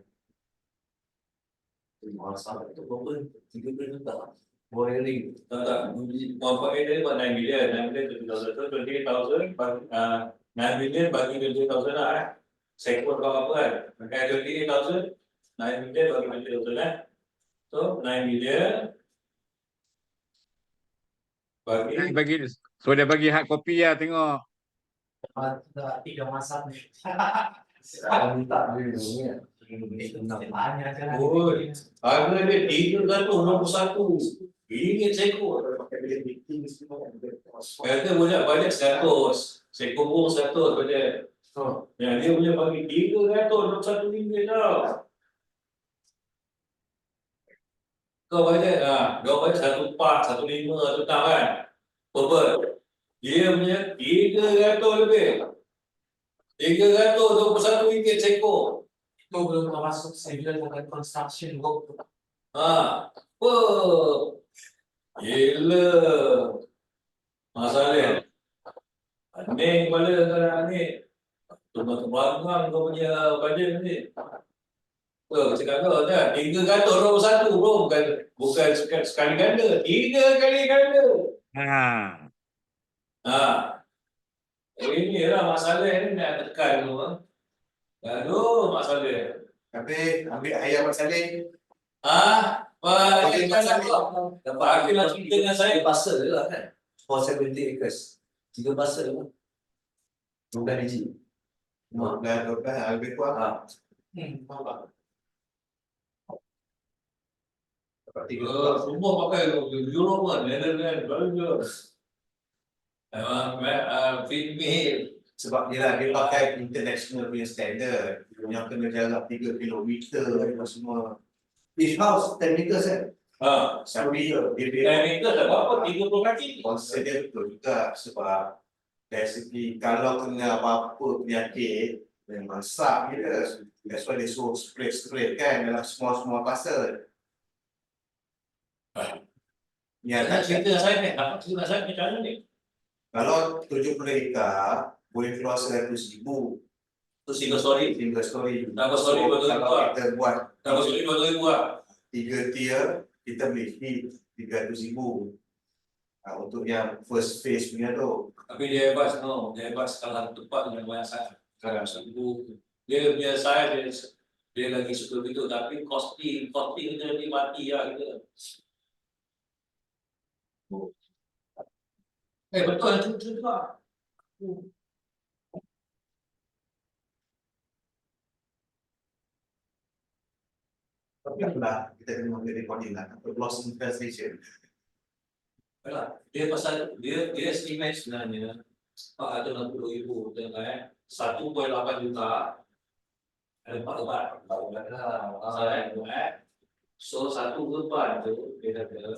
Masalah itu berapa? 30 juta. Boleh ni. Tak. Mampak ini buat 9 million. 9 million 28,000. 9 million bagi 28,000 lah. Saya pun apa kan. Pakai 28,000. 9 million bagi 28,000 lah. So 9 million bagi So dia bagi hard copy lah tengok. 3 masa ni. Minta dia ni. harga dia 361 ringgit seekor. Pakai bilik meeting semua. Kata boleh banyak 100. Seekor pun 100 banyak. Yang dia boleh bagi 361 ringgit tau. Kau banyak kau banyak 14, 15 tu tak kan? Betul. Dia punya 300 lebih. 321 ringgit seekor. Itu belum termasuk civil dan construction work. Gila. Masalah. Ni kepala sekarang ni. Terbang-terbang kau punya bajet ni. Cakap kau dah 321 bro, bukan sekali ganda, 3 kali ganda. Ini lah masalah ni nak tekan tu. Aduh, masalah. Tapi ambil ayam masalah. Dapat nak cerita dengan saya. Pasal je lah kan. For 70 acres. 3 pasal pun. 12 biji. 12 lebih kurang. Nampak. Dapat 3 Semua pakai Euro kan, Netherlands, feed me. sebab dia pakai international punya standard. Yang kena jarak 3 kilometer semua. Each house 10 meters kan. Tapi dia Meter dah berapa? 30 kaki. consider betul juga sebab dari segi kalau kena apa-apa penyakit memang sah dia. That's why they so straight kan dalam semua pasal. Ya, Nak cerita dengan saya ni, apa cerita saya macam mana ni? kalau 70 hektar boleh keluar 100,000 Tu single story. single story. Double story So, 200,000 kalau kita buat Double story 200,000 lah. 3 tier, kita boleh hit 300,000. Untuk yang first phase punya tu. Tapi dia hebat dia hebat skala tempat yang banyak saya. Sekarang 1,000. Dia punya saya dia lagi suka gitu, tapi costing kita ni mati lah kita. Betul juga. Tapi itulah kita kena ambil recording lah, loss in translation. Yalah, dia pasal dia estimate sebenarnya ada 60,000 tengok 1.8 juta ada 4 lebat. So 1 lebat tu dia kata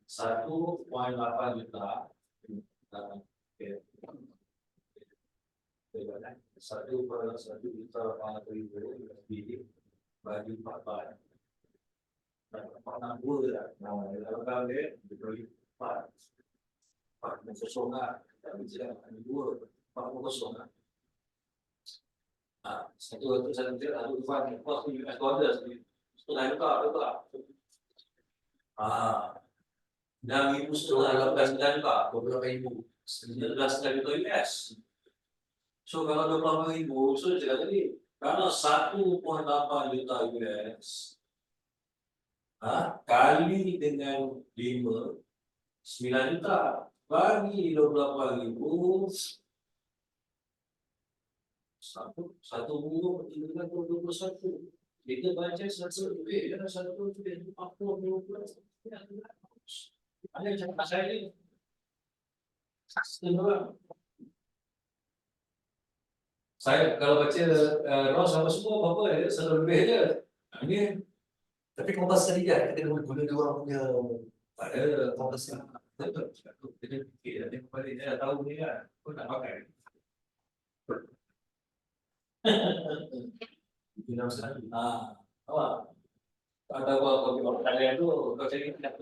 1.8 juta. Okay. 1.1 juta 800,000 lebih bagi 4 lebat. Nak dua lah. Kalau dia beri 4 kosong lah. Tapi tidak ada 2, 4 kosong lah. Satu dia ada depan kos US dollar sendiri. Setengah juta. Dan ibu setengah 18 juta, beberapa ribu. 19 juta US. So kalau 20,000, so dia cakap tadi, kalau 1.8 juta US, kali dengan 5, 9 juta. Bagi 28,000, satu bulan 21. Kita baca satu lebih, ada satu lebih 40. Ada yang cakap saya ni. Saya kalau baca Ross apa semua apa satu lebih je. Ini Tapi compulsory kan, kita kena guna dia orang punya ada kompensasi. Kita fikir dia balik dia tahu ni kan. Kau nak pakai. guna usaha. Awak ada apa kalian tu kau cari nak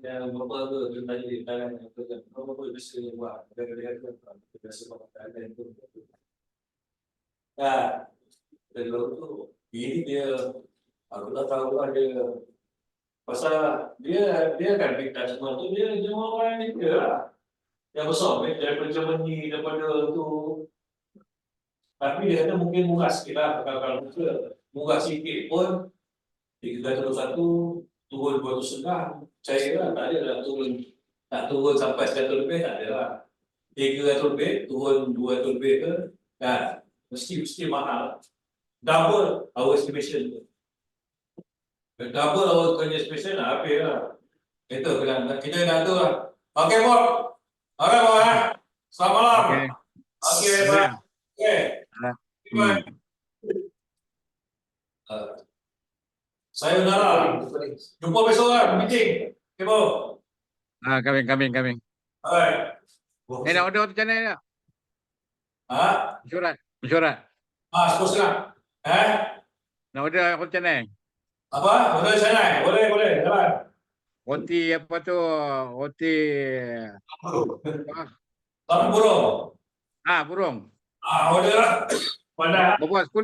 yang berapa tu tadi kalian apa bisa buat dari tu biasa kalian tu. Dari tu ini dia aku tak tahu ada pasal dia kan big semua tu dia cuma orang ni lah. Yang besar daripada Germany daripada tu. Tapi dia kata mungkin murah sikit lah kalau murah sikit pun kita terus satu turun 200 saya lah tak ada lah turun sampai 100 lebih tak ada lah 300 lebih turun 200 lebih ke mesti mahal double our estimation double our estimation lah habis lah itu kita dah tu lah ok Bob ok Bob selamat malam ok bye ok saya benar jumpa besok lah meeting ok Bob Coming. alright Nak order tu channel tak? Mesyuarat. seterusnya Nak order hotel channel. apa? Boleh sana, boleh, jalan. Roti apa tu? Roti Tapi burung. burung. Boleh lah. Mana? Berapa? 10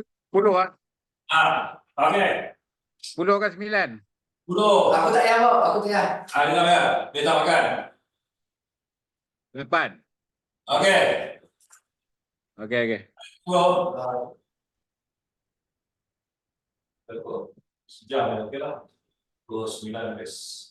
ah. Okey. 10 ke 9? 10. Aku tak payah Bob, aku tak payah. Dengar ya. Dia tak makan. Depan. Okey. Okey. 10. Sejam okey lah. 29 habis.